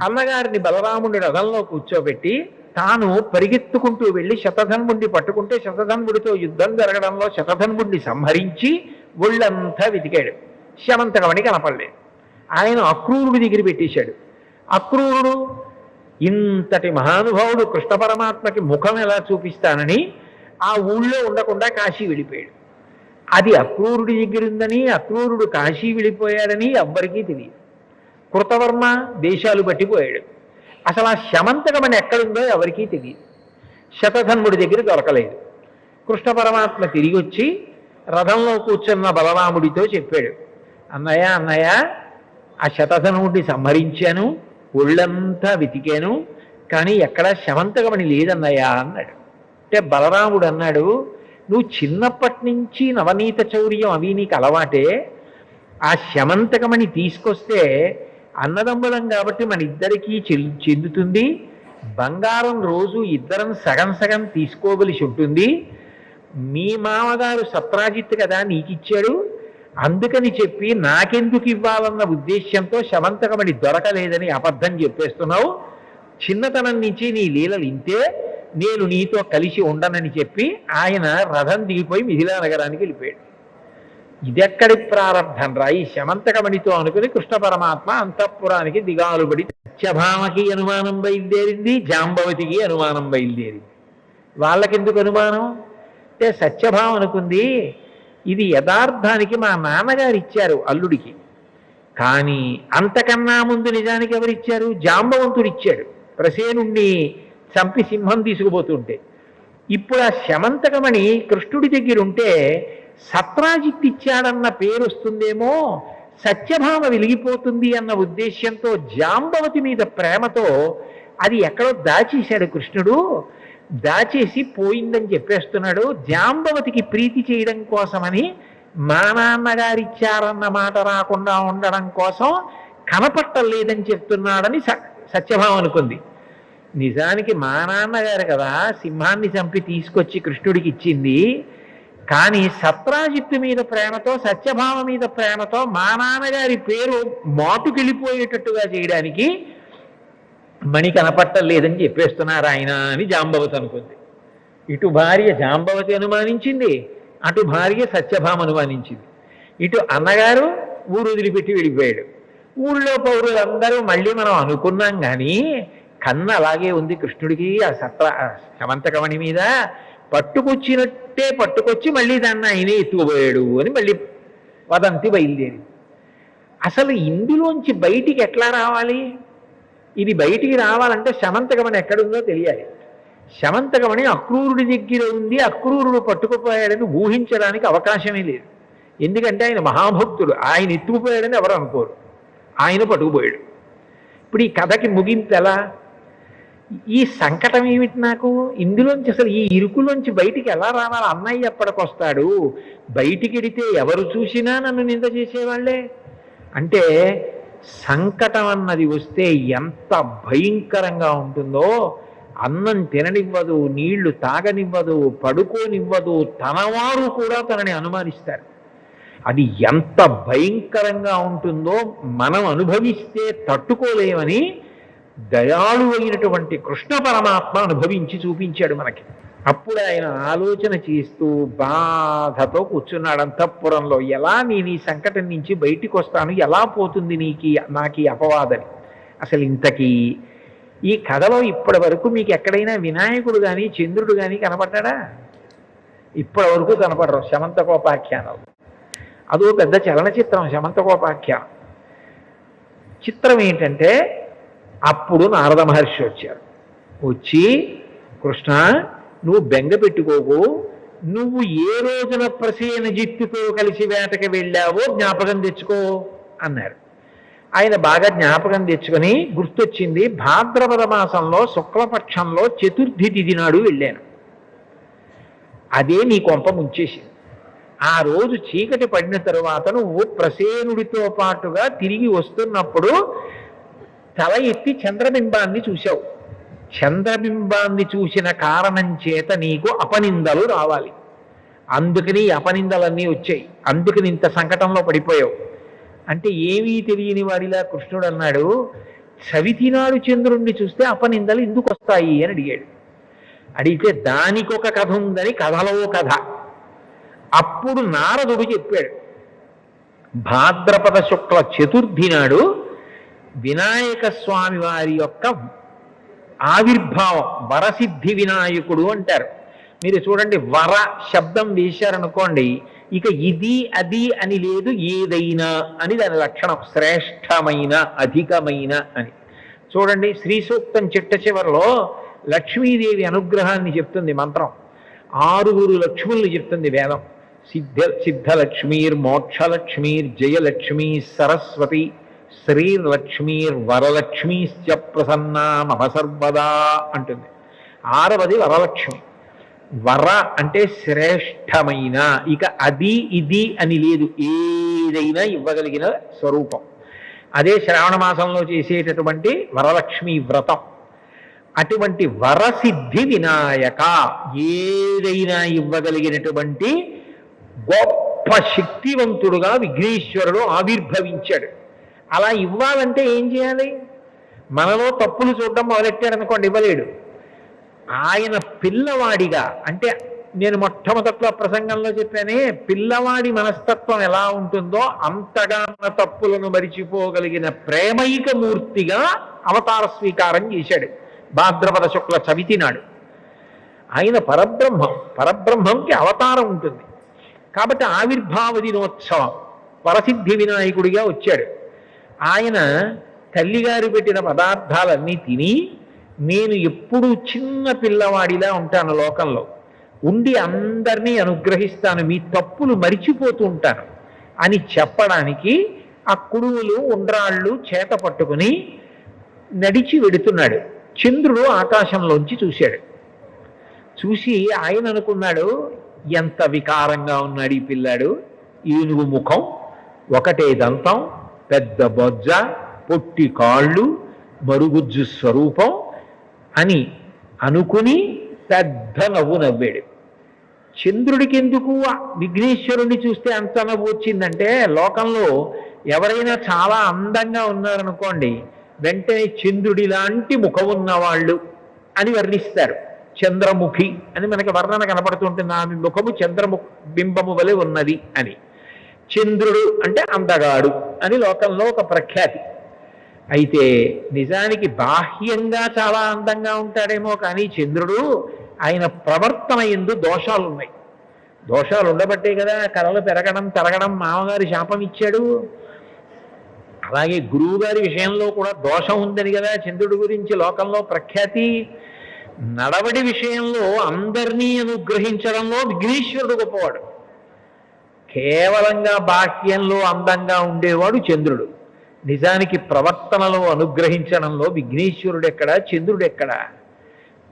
అన్నగారిని బలరాముడి రథంలో కూర్చోబెట్టి తాను పరిగెత్తుకుంటూ వెళ్ళి శతధన్వుణ్ణి పట్టుకుంటే శతధన్వుడితో యుద్ధం జరగడంలో శతధన్వుణ్ణి సంహరించి ఒళ్ళంతా వెతికాడు. శమంతకమణి కనపడలేదు. ఆయన అక్రూరుడి దగ్గర పెట్టేశాడు. అక్రూరుడు ఇంతటి మహానుభావుడు కృష్ణ పరమాత్మకి ముఖం ఎలా చూపిస్తానని ఆ ఊళ్ళో ఉండకుండా కాశీ వెళ్ళిపోయాడు. అది అక్రూరుడి దగ్గర ఉందని, అక్రూరుడు కాశీ వెళ్ళిపోయాడని ఎవ్వరికీ తెలియదు. కృతవర్మ దేశాలు పట్టిపోయాడు. అసలు ఆ శమంతకమణి ఎక్కడుందో ఎవరికీ తెలియదు. శతధన్వుడి దగ్గర దొరకలేదు. కృష్ణ పరమాత్మ తిరిగి వచ్చి రథంలో కూర్చున్న బలరాముడితో చెప్పాడు, అన్నయ్య ఆ శతధన్వుడిని సంహరించాను, ఒళ్ళంతా వెతికాను, కానీ ఎక్కడా శమంతకమణి లేదన్నయ్యా అన్నాడు. అంటే బలరాముడు అన్నాడు, నువ్వు చిన్నప్పటి నుంచి నవనీత చౌర్యం అవి నీకు అలవాటే, ఆ శమంతకమణి తీసుకొస్తే అన్నదమ్ములం కాబట్టి మన ఇద్దరికీ చెందుతుంది, బంగారం రోజు ఇద్దరం సగం సగం తీసుకోవలసి ఉంటుంది, మీ మామగారు సత్రాజిత్తు కదా నీకిచ్చాడు, అందుకని చెప్పి నాకెందుకు ఇవ్వాలన్న ఉద్దేశ్యంతో శమంతకమణి దొరకలేదని అబద్ధం చెప్పేస్తున్నావు, చిన్నతనం నుంచి నీ లీలలు ఇంతే, నేను నీతో కలిసి ఉండనని చెప్పి ఆయన రథం దిగిపోయి మిథిలా నగరానికి వెళ్ళిపోయాడు. ఇదెక్కడి ప్రారంభం రా ఈ శమంతకమణితో అనుకుని కృష్ణ పరమాత్మ అంతఃపురానికి దిగాలుబడి సత్యభామకి అనుమానం బయలుదేరింది, జాంబవతికి అనుమానం బయలుదేరింది. వాళ్ళకెందుకు అనుమానం అంటే సత్యభామ అనుకుంది, ఇది యథార్థానికి మా నాన్నగారు ఇచ్చారు అల్లుడికి, కానీ అంతకన్నా ముందు నిజానికి ఎవరిచ్చారు, జాంబవంతుడు ఇచ్చాడు ప్రసేనుణ్ణి చంపి సింహం తీసుకుపోతుంటే. ఇప్పుడు ఆ శమంతకమణి కృష్ణుడి దగ్గర ఉంటే సత్రాజిత్ ఇచ్చాడన్న పేరు వస్తుందేమో, సత్యభామ వెలిగిపోతుంది అన్న ఉద్దేశ్యంతో జాంబవతి మీద ప్రేమతో అది ఎక్కడో దాచేశాడు కృష్ణుడు. దాచేసి పోయిందని చెప్పేస్తున్నాడు. జాంబవతికి ప్రీతి చేయడం కోసమని మా నాన్నగారిచ్చారన్న మాట రాకుండా ఉండడం కోసం కనపట్టలేదని చెప్తున్నాడని సత్యభామ అనుకుంది. నిజానికి మా నాన్నగారు కదా సింహాన్ని చంపి తీసుకొచ్చి కృష్ణుడికి ఇచ్చింది, కానీ సత్రాజిత్తు మీద ప్రేమతో సత్యభామ మీద ప్రేమతో మా నాన్నగారి పేరు మాటుకెళ్ళిపోయేటట్టుగా చేయడానికి మణి కనపట్టలేదని చెప్పేస్తున్నారు ఆయన అని జాంబవతి అనుకుంది. ఇటు భార్య జాంబవతి అనుమానించింది, అటు భార్య సత్యభామ అనుమానించింది. ఇటు అన్నగారు ఊరు వదిలిపెట్టి వెళ్ళిపోయాడు. ఊళ్ళో పౌరులందరూ మళ్ళీ మనం అనుకున్నాం కానీ కన్ను అలాగే ఉంది కృష్ణుడికి ఆ శమంతకమణి మీద, పట్టుకొచ్చినట్టే పట్టుకొచ్చి మళ్ళీ దాన్ని ఆయనే ఎత్తుకుపోయాడు అని మళ్ళీ వదంతి బయలుదేరి. అసలు ఇందులోంచి బయటికి ఎట్లా రావాలి? ఇది బయటికి రావాలంటే శమంతకమణి ఎక్కడుందో తెలియాలి. శమంతకమణి అక్రూరుడి దగ్గర ఉంది, అక్రూరుడు పట్టుకుపోయాడని ఊహించడానికి అవకాశమే లేదు. ఎందుకంటే ఆయన మహాభక్తుడు, ఆయన ఎత్తుకుపోయాడని ఎవరు అనుకోరు, ఆయన పట్టుకుపోయాడు. ఇప్పుడు ఈ కథకి ముగింపు ఎలా? ఈ సంకటం ఏమిటి నాకు? ఇందులోంచి అసలు ఈ ఇరుకులోంచి బయటికి ఎలా రావాలి? అన్నయ్య ఎప్పటికొస్తాడు? బయటికి వెడితే ఎవరు చూసినా నన్ను నింద చేసేవాళ్లే. అంటే సంకటం అన్నది వస్తే ఎంత భయంకరంగా ఉంటుందో, అన్నం తిననివ్వదు, నీళ్లు తాగనివ్వదు, పడుకోనివ్వదు, తనవారు కూడా తనని అనుమానిస్తారు. అది ఎంత భయంకరంగా ఉంటుందో మనం అనుభవిస్తే తట్టుకోలేమని దయాళు అయినటువంటి కృష్ణ పరమాత్మ అనుభవించి చూపించాడు మనకి. అప్పుడు ఆయన ఆలోచన చేస్తూ బాధతో కూర్చున్నాడు అంతఃపురంలో. ఎలా నేను ఈ సంకటం నుంచి బయటికి వస్తాను, ఎలా పోతుంది నాకు ఈ అపవాదని. అసలు ఇంతకీ ఈ కథలో ఇప్పటి వరకు మీకు ఎక్కడైనా వినాయకుడు కానీ చంద్రుడు కానీ కనపడ్డా? ఇప్పటి వరకు కనపడరు శమంతకోపాఖ్యానం. అదో పెద్ద చలనచిత్రం శమంతకోపాఖ్యానం. చిత్రం ఏంటంటే అప్పుడు నారద మహర్షి వచ్చారు. వచ్చి, కృష్ణ నువ్వు బెంగ పెట్టుకోకు, నువ్వు ఏ రోజున ప్రసేనజిత్తుతో కలిసి వేటకి వెళ్ళావో జ్ఞాపకం తెచ్చుకో అన్నారు. ఆయన బాగా జ్ఞాపకం తెచ్చుకొని గుర్తొచ్చింది, భాద్రపద మాసంలో శుక్లపక్షంలో చతుర్థి తిథి నాడు వెళ్ళాను, అదే నీ కొంప ముంచేసింది. ఆ రోజు చీకటి పడిన తరువాత నువ్వు ప్రసేనుడితో పాటుగా తిరిగి వస్తున్నప్పుడు తల ఎత్తి చంద్రబింబాన్ని చూశావు. చంద్రబింబాన్ని చూసిన కారణం చేత నీకు అపనిందలు రావాలి, అందుకని అపనిందలన్నీ వచ్చాయి, అందుకని ఇంత సంకటంలో పడిపోయావు. అంటే ఏమీ తెలియని వాడిలా కృష్ణుడు అన్నాడు, చవితినాడు చంద్రుణ్ణి చూస్తే అపనిందలు ఎందుకు వస్తాయి అని అడిగాడు. అడిగితే దానికొక కథ ఉందని కథలో కథ. అప్పుడు నారదుడు చెప్పాడు, భాద్రపద శుక్ల చతుర్థి నాడు వినాయక స్వామి వారి యొక్క ఆవిర్భావం, వరసిద్ధి వినాయకుడు అంటారు. మీరు చూడండి, వర శబ్దం వేశారనుకోండి, ఇక ఇది అది అని లేదు, ఏదైనా అని దాని లక్షణం, శ్రేష్టమైన, అధికమైన అని. చూడండి, శ్రీ సూక్తం చిట్ట చివరిలో లక్ష్మీదేవి అనుగ్రహాన్ని చెప్తుంది మంత్రం. 6 లక్ష్ముల్ని చెప్తుంది వేదం. సిద్ధలక్ష్మీర్ మోక్షలక్ష్మీర్ జయలక్ష్మీ సరస్వతి శ్రీలక్ష్మీర్ వరలక్ష్మీశ్చ ప్రసన్నా మమ సర్వదా అంటుంది. 6వది వరలక్ష్మి. వర అంటే శ్రేష్టమైన, ఇక అది ఇది అని లేదు, ఏదైనా ఇవ్వగలిగిన స్వరూపం. అదే శ్రావణ మాసంలో చేసేటటువంటి వరలక్ష్మి వ్రతం. అటువంటి వరసిద్ధి వినాయక, ఏదైనా ఇవ్వగలిగినటువంటి గొప్ప శక్తివంతుడుగా విఘ్నేశ్వరుడు ఆవిర్భవించాడు. అలా ఇవ్వాలంటే ఏం చేయాలి? మనలో తప్పులు చూడడం మొదలెట్టాడు అనుకోండి, ఇవ్వలేడు. ఆయన పిల్లవాడిగా, అంటే నేను మొట్టమొదట్లో ప్రసంగంలో చెప్పానే, పిల్లవాడి మనస్తత్వం ఎలా ఉంటుందో అంతగా మన తప్పులను మరిచిపోగలిగిన ప్రేమైక మూర్తిగా అవతార స్వీకారం చేశాడు భాద్రపద శుక్ల చవితి నాడు. ఆయన పరబ్రహ్మంకి అవతారం ఉంటుంది కాబట్టి ఆవిర్భావ దినోత్సవం వరసిద్ధి వినాయకుడిగా వచ్చాడు. ఆయన తల్లిగారు పెట్టిన పదార్థాలన్నీ తిని, నేను ఎప్పుడూ చిన్న పిల్లవాడిలా ఉంటాను, లోకంలో ఉండి అందరినీ అనుగ్రహిస్తాను, మీ తప్పులు మరిచిపోతూ ఉంటాను అని చెప్పడానికి ఆ కుడువులు ఉండ్రాళ్ళు చేత పట్టుకుని నడిచి వెడుతున్నాడు. చంద్రుడు ఆకాశంలోంచి చూశాడు. చూసి ఆయన అనుకున్నాడు, ఎంత వికారంగా ఉన్నాడు ఈ పిల్లాడు, ఏనుగు ముఖం, ఒకటే దంతం, పెద్ద బొజ్జ, పొట్టి కాళ్ళు, మరుగుజ్జు స్వరూపం అని అనుకుని పెద్ద నవ్వు నవ్వాడు. చంద్రుడికి ఎందుకు విఘ్నేశ్వరుణ్ణి చూస్తే అంత నవ్వు వచ్చిందంటే, లోకంలో ఎవరైనా చాలా అందంగా ఉన్నారనుకోండి, వెంటనే చంద్రుడి లాంటి ముఖం ఉన్నవాళ్ళు అని వర్ణిస్తారు. చంద్రముఖి అని మనకి వర్ణన కనపడుతుంటుంది, ఆమె ముఖము బింబము వలె ఉన్నది అని. చంద్రుడు అంటే అందగాడు అని లోకంలో ఒక ప్రఖ్యాతి. అయితే నిజానికి బాహ్యంగా చాలా అందంగా ఉంటాడేమో కానీ చంద్రుడు ఆయన ప్రవర్తన యందు దోషాలు ఉన్నాయి. దోషాలు ఉండబట్టే కదా కళలు పెరగడం తరగడం మామగారి శాపం ఇచ్చాడు. అలాగే గురువు గారి విషయంలో కూడా దోషం ఉందని కదా చంద్రుడి గురించి లోకంలో ప్రఖ్యాతి. నడవడి విషయంలో అందరినీ అనుగ్రహించడంలో విఘ్నేశ్వరుడు గొప్పవాడు. కేవలంగా బాహ్యంలో అందంగా ఉండేవాడు చంద్రుడు. నిజానికి ప్రవర్తనలో అనుగ్రహించడంలో విఘ్నేశ్వరుడు ఎక్కడ, చంద్రుడు ఎక్కడ?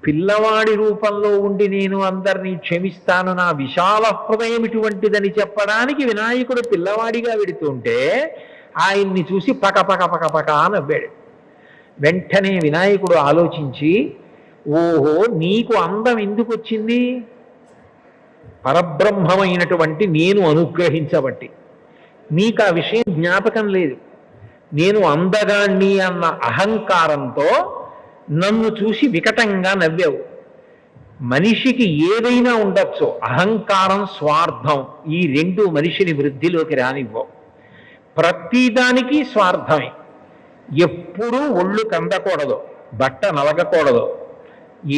పిల్లవాడి రూపంలో ఉండి నేను అందరినీ క్షమిస్తాను, నా విశాల హృదయం ఇటువంటిదని చెప్పడానికి వినాయకుడు పిల్లవాడిగా వెడుతుంటే ఆయన్ని చూసి పక పక పక పక నవ్వాడు. వెంటనే వినాయకుడు ఆలోచించి, ఓహో నీకు అందం ఎందుకు వచ్చింది? పరబ్రహ్మమైనటువంటి నేను అనుగ్రహించబట్టి. నీకు ఆ విషయం జ్ఞాపకం లేదు. నేను అందగాణ్ణి అన్న అహంకారంతో నన్ను చూసి వికటంగా నవ్వావు. మనిషికి ఏదైనా ఉండొచ్చు, అహంకారం స్వార్థం ఈ రెండు మనిషిని వృద్ధిలోకి రానివ్వవు. ప్రతిదానికి స్వార్థమే. ఎప్పుడూ ఒళ్ళు కందకూడదు, బట్ట నలగకూడదు,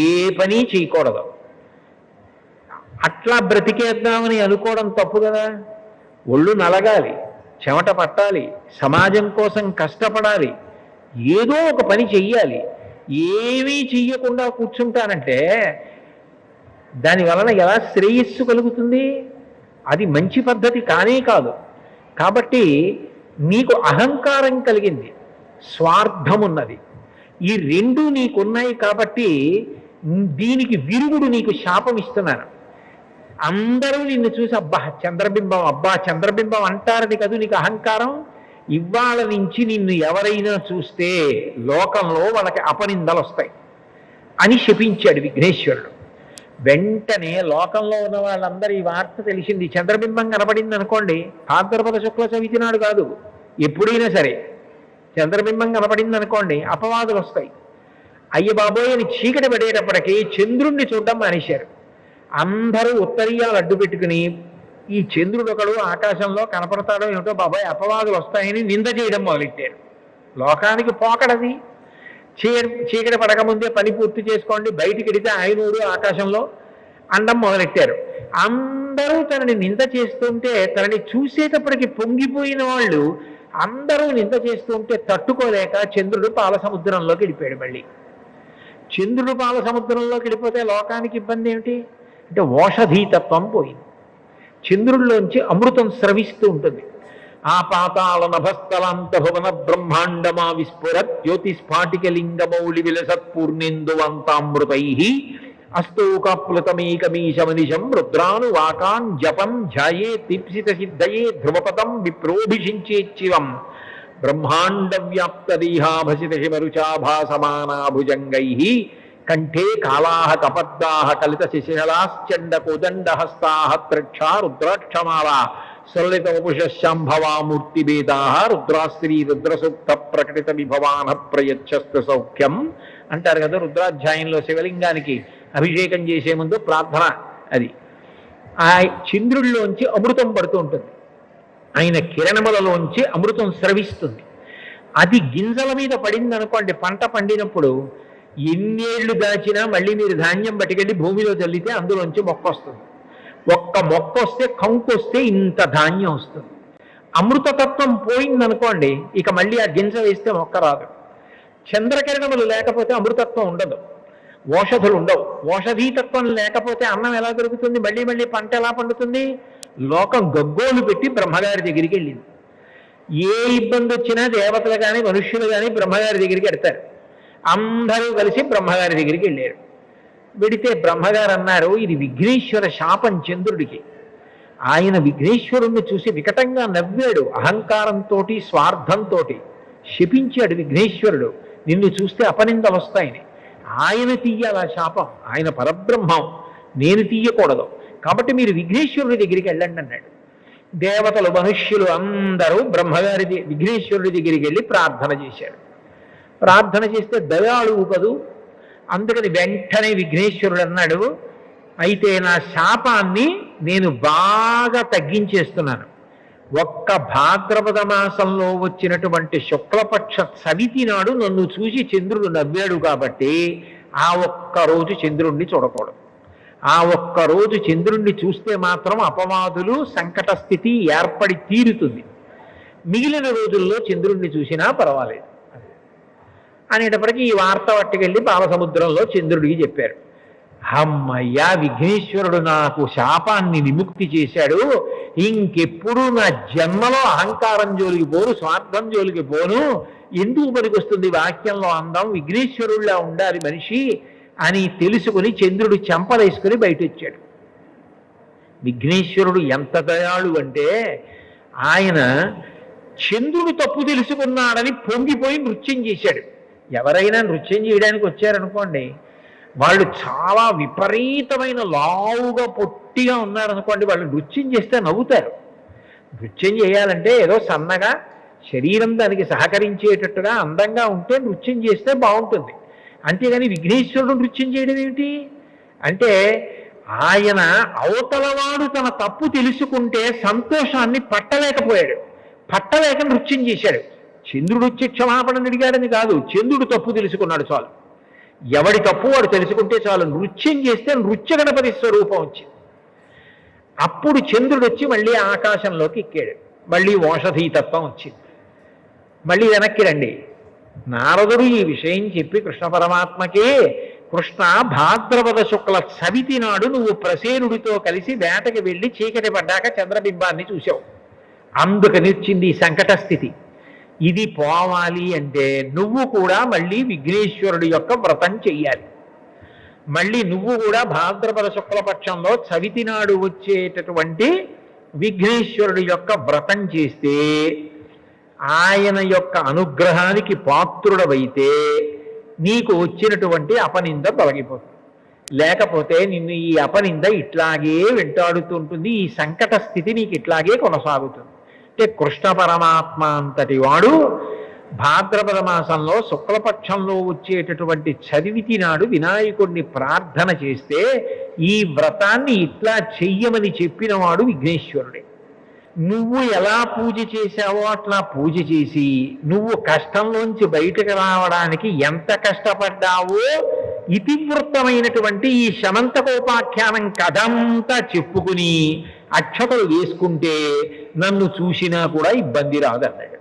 ఏ పని చేయకూడదు. అట్లా బ్రతికేద్దామని అనుకోవడం తప్పు కదా. ఒళ్ళు నలగాలి, చెమట పట్టాలి, సమాజం కోసం కష్టపడాలి, ఏదో ఒక పని చెయ్యాలి. ఏమీ చెయ్యకుండా కూర్చుంటానంటే దాని వలన ఎలా శ్రేయస్సు కలుగుతుంది? అది మంచి పద్ధతి కానే కాదు. కాబట్టి నీకు అహంకారం కలిగింది, స్వార్థం ఉన్నది, ఈ రెండు నీకున్నాయి. కాబట్టి దీనికి విరుగుడు నీకు శాపం ఇస్తున్నాను. అందరూ నిన్ను చూసి అబ్బా చంద్రబింబం, అబ్బా చంద్రబింబం అంటారని కదా నీకు అహంకారం. ఇవాళ నుంచి నిన్ను ఎవరైనా చూస్తే లోకంలో వాళ్ళకి అపనిందలు వస్తాయి అని శపించాడు విఘ్నేశ్వరుడు. వెంటనే లోకంలో ఉన్న వాళ్ళందరూ ఈ వార్త తెలిసింది. చంద్రబింబం కనపడింది అనుకోండి, భాద్రపద శుక్ల చవితి నాడు కాదు, ఎప్పుడైనా సరే చంద్రబింబం కనపడింది అనుకోండి అపవాదులు వస్తాయి. అయ్య బాబోయ్ అని చీకటి పడేటప్పటికీ చంద్రుణ్ణి చూడడం మానేశారు. అందరూ ఉత్తరీయాలు అడ్డు పెట్టుకుని ఈ చంద్రుడు ఒకడు ఆకాశంలో కనపడతాడో ఏమిటో బాబాయ్ అపవాదులు వస్తాయని నింద చేయడం మొదలెట్టారు. లోకానికి పోకడది. చీకటి పడకముందే పని పూర్తి చేసుకోండి, బయటికి వెడితే ఆయనూడు ఆకాశంలో అండం మొదలెట్టారు. అందరూ తనని నింద చేస్తుంటే తనని చూసేటప్పటికి పొంగిపోయిన వాళ్ళు అందరూ నింద చేస్తుంటే తట్టుకోలేక చంద్రుడు పాల సముద్రంలోకి వెళ్ళిపోయాడు. మళ్ళీ చంద్రుడు పాల సముద్రంలోకి వెళ్ళిపోతే లోకానికి ఇబ్బంది ఏమిటి అంటే ఓషధీతత్వం పోయింది. చంద్రుల్లోంచి అమృతం స్రవిస్తూ ఉంటుంది. ఆ పాతాళ నభస్థలాంత భువన బ్రహ్మాండమా విస్ఫురత్ జ్యోతిస్ఫాటికలింగమౌళి విలసత్పూర్ణేందువంతామృతై అస్తోకాప్లుతమేకమీశమనిశం రుద్రాను వాకాన్ జపం ధ్యాయే దీప్సిత సిద్ధయే ధ్రువపదం విప్రోభిషించేచ్చివం బ్రహ్మాండ వ్యాప్త దేహాభసిత హిమరుచాభాసమానాభుజంగై కంఠే కాళాః కపద్దాః కలిత శిశలాశ్చండ కోదండహస్తాః త్రక్షా రుద్రాక్షమాలా సరళిత వపుషశాంభవామూర్తిభేదాః రుద్రాశ్రీ రుద్రసూక్త ప్రకటిత విభవాన ప్రయచ్చస్తు సౌఖ్యం అంటారు కదా. రుద్రాధ్యాయంలో శివలింగానికి అభిషేకం చేసే ముందు ప్రార్థన అది. ఆ చంద్రుల్లోంచి అమృతం పడుతూ ఉంటుంది, ఆయన కిరణములలోంచి అమృతం స్రవిస్తుంది. అది గింజల మీద పడింది అనుకోండి, పంట పండినప్పుడు ఎన్నేళ్లు దాచినా మళ్ళీ మీరు ధాన్యం పట్టుకెళ్ళి భూమిలో చల్లితే అందులోంచి మొక్క వస్తుంది. ఒక్క మొక్క వస్తే కంకు వస్తే ఇంత ధాన్యం వస్తుంది. అమృతతత్వం పోయిందనుకోండి, ఇక మళ్ళీ ఆ గింజ వేస్తే మొక్క రాదు. చంద్రకిరణములు లేకపోతే అమృతత్వం ఉండదు, ఓషధులు ఉండవు. ఓషధీతత్వం లేకపోతే అన్నం ఎలా దొరుకుతుంది? మళ్ళీ మళ్ళీ పంట ఎలా పండుతుంది? లోకం గగ్గోలు పెట్టి బ్రహ్మగారి దగ్గరికి వెళ్ళింది. ఏ ఇబ్బంది వచ్చినా దేవతలు కానీ మనుష్యులు కానీ బ్రహ్మగారి దగ్గరికి వెడతారు. అందరూ కలిసి బ్రహ్మగారి దగ్గరికి వెళ్ళారు. వెడితే బ్రహ్మగారు అన్నారు, ఇది విఘ్నేశ్వర శాపం చంద్రుడికి. ఆయన విఘ్నేశ్వరుణ్ణి చూసి వికటంగా నవ్వాడు. అహంకారంతో స్వార్థంతో శపించాడు విఘ్నేశ్వరుడు, నిన్ను చూస్తే అపనిందలు వస్తాయని. ఆయన తీయాల శాపం, ఆయన పరబ్రహ్మం, నేను తీయకూడదు. కాబట్టి మీరు విఘ్నేశ్వరుడి దగ్గరికి వెళ్ళండి అన్నాడు. దేవతలు మనుష్యులు అందరూ విఘ్నేశ్వరుడి దగ్గరికి వెళ్ళి ప్రార్థన చేశారు. ప్రార్థన చేస్తే దయాళువు కదూ, అందుకని వెంటనే విఘ్నేశ్వరుడు అన్నాడు, అయితే నా శాపాన్ని నేను బాగా తగ్గించేస్తున్నాను. ఒక్క భాద్రపద మాసంలో వచ్చినటువంటి శుక్లపక్ష చవితి నాడు నన్ను చూసి చంద్రుడు నవ్వాడు కాబట్టి ఆ ఒక్క రోజు చంద్రుణ్ణి చూడకూడదు. ఆ ఒక్క రోజు చంద్రుణ్ణి చూస్తే మాత్రం అపవాదులు సంకట స్థితి ఏర్పడి తీరుతుంది. మిగిలిన రోజుల్లో చంద్రుణ్ణి చూసినా పర్వాలేదు అనేటప్పటికీ ఈ వార్త పట్టుకెళ్ళి పాలసముద్రంలో చంద్రుడికి చెప్పారు. అమ్మయ్యా, విఘ్నేశ్వరుడు నాకు శాపాన్ని విముక్తి చేశాడు, ఇంకెప్పుడు నా జన్మలో అహంకారం జోలికి పోను, స్వార్థం జోలికి పోను, ఎందుకు పనికొస్తుంది వాక్యంలో అందం, విఘ్నేశ్వరుడిలా ఉండాలి మనిషి అని తెలుసుకుని చంద్రుడు చెంపలేసుకుని బయట వచ్చాడు. విఘ్నేశ్వరుడు ఎంత దయాళు అంటే ఆయన చంద్రుడు తప్పు తెలుసుకున్నాడని పొంగిపోయి నృత్యం చేశాడు. ఎవరైనా నృత్యం చేయడానికి వచ్చారనుకోండి, వాళ్ళు చాలా విపరీతమైన లావుగా పొట్టిగా ఉన్నారనుకోండి, వాళ్ళు నృత్యం చేస్తే నవ్వుతారు. నృత్యం చేయాలంటే ఏదో సన్నగా శరీరం దానికి సహకరించేటట్టుగా అందంగా ఉంటే నృత్యం చేస్తే బాగుంటుంది. అంతేగాని విఘ్నేశ్వరుడు నృత్యం చేయడం ఏమిటి అంటే, ఆయన అవతలవాడు తన తప్పు తెలుసుకుంటే సంతోషాన్ని పట్టలేకపోయాడు, పట్టలేక నృత్యం చేశాడు. చంద్రుడు వచ్చి క్షమాపణ అడిగాడని కాదు, చంద్రుడు తప్పు తెలుసుకున్నాడు చాలు. ఎవడి తప్పు వాడు తెలుసుకుంటే చాలు. నృత్యం చేస్తే నృత్య గణపతి స్వరూపం వచ్చింది. అప్పుడు చంద్రుడు వచ్చి మళ్ళీ ఆకాశంలోకి ఎక్కాడు. మళ్ళీ ఓషధీతత్వం వచ్చింది. మళ్ళీ వెనక్కి రండి. నారదుడు ఈ విషయం చెప్పి కృష్ణ పరమాత్మకే, కృష్ణ భాద్రపద శుక్ల చవితి నాడు నువ్వు ప్రసేనుడితో కలిసి వేటకి వెళ్ళి చీకటి పడ్డాక చంద్రబింబాన్ని చూశావు, అందుకని వచ్చింది ఈ సంకట స్థితి. ఇది పోవాలి అంటే నువ్వు కూడా మళ్ళీ విఘ్నేశ్వరుడి యొక్క వ్రతం చెయ్యాలి. మళ్ళీ నువ్వు కూడా భాద్రపద శుక్లపక్షంలో చవితి నాడు వచ్చేటటువంటి విఘ్నేశ్వరుడి యొక్క వ్రతం చేస్తే ఆయన యొక్క అనుగ్రహానికి పాత్రుడవైతే నీకు వచ్చినటువంటి అపనింద తొలగిపోతుంది. లేకపోతే నిన్ను ఈ అపనింద ఇట్లాగే వెంటాడుతుంటుంది, ఈ సంకట స్థితి నీకు ఇట్లాగే కొనసాగుతుంది. అంటే కృష్ణ పరమాత్మ అంతటి వాడు భాద్రపద మాసంలో శుక్లపక్షంలో వచ్చేటటువంటి చవితి నాడు వినాయకుడిని ప్రార్థన చేస్తే ఈ వ్రతాన్ని ఇట్లా చెయ్యమని చెప్పినవాడు విఘ్నేశ్వరుడే. నువ్వు ఎలా పూజ చేశావో అట్లా పూజ చేసి నువ్వు కష్టంలోంచి బయటకు రావడానికి ఎంత కష్టపడ్డావో ఇతివృత్తమైనటువంటి ఈ శమంతకోపాఖ్యానం కథంతా చెప్పుకుని అక్షతలు వేసుకుంటే నన్ను చూసినా కూడా ఇబ్బంది రాదన్నాడు.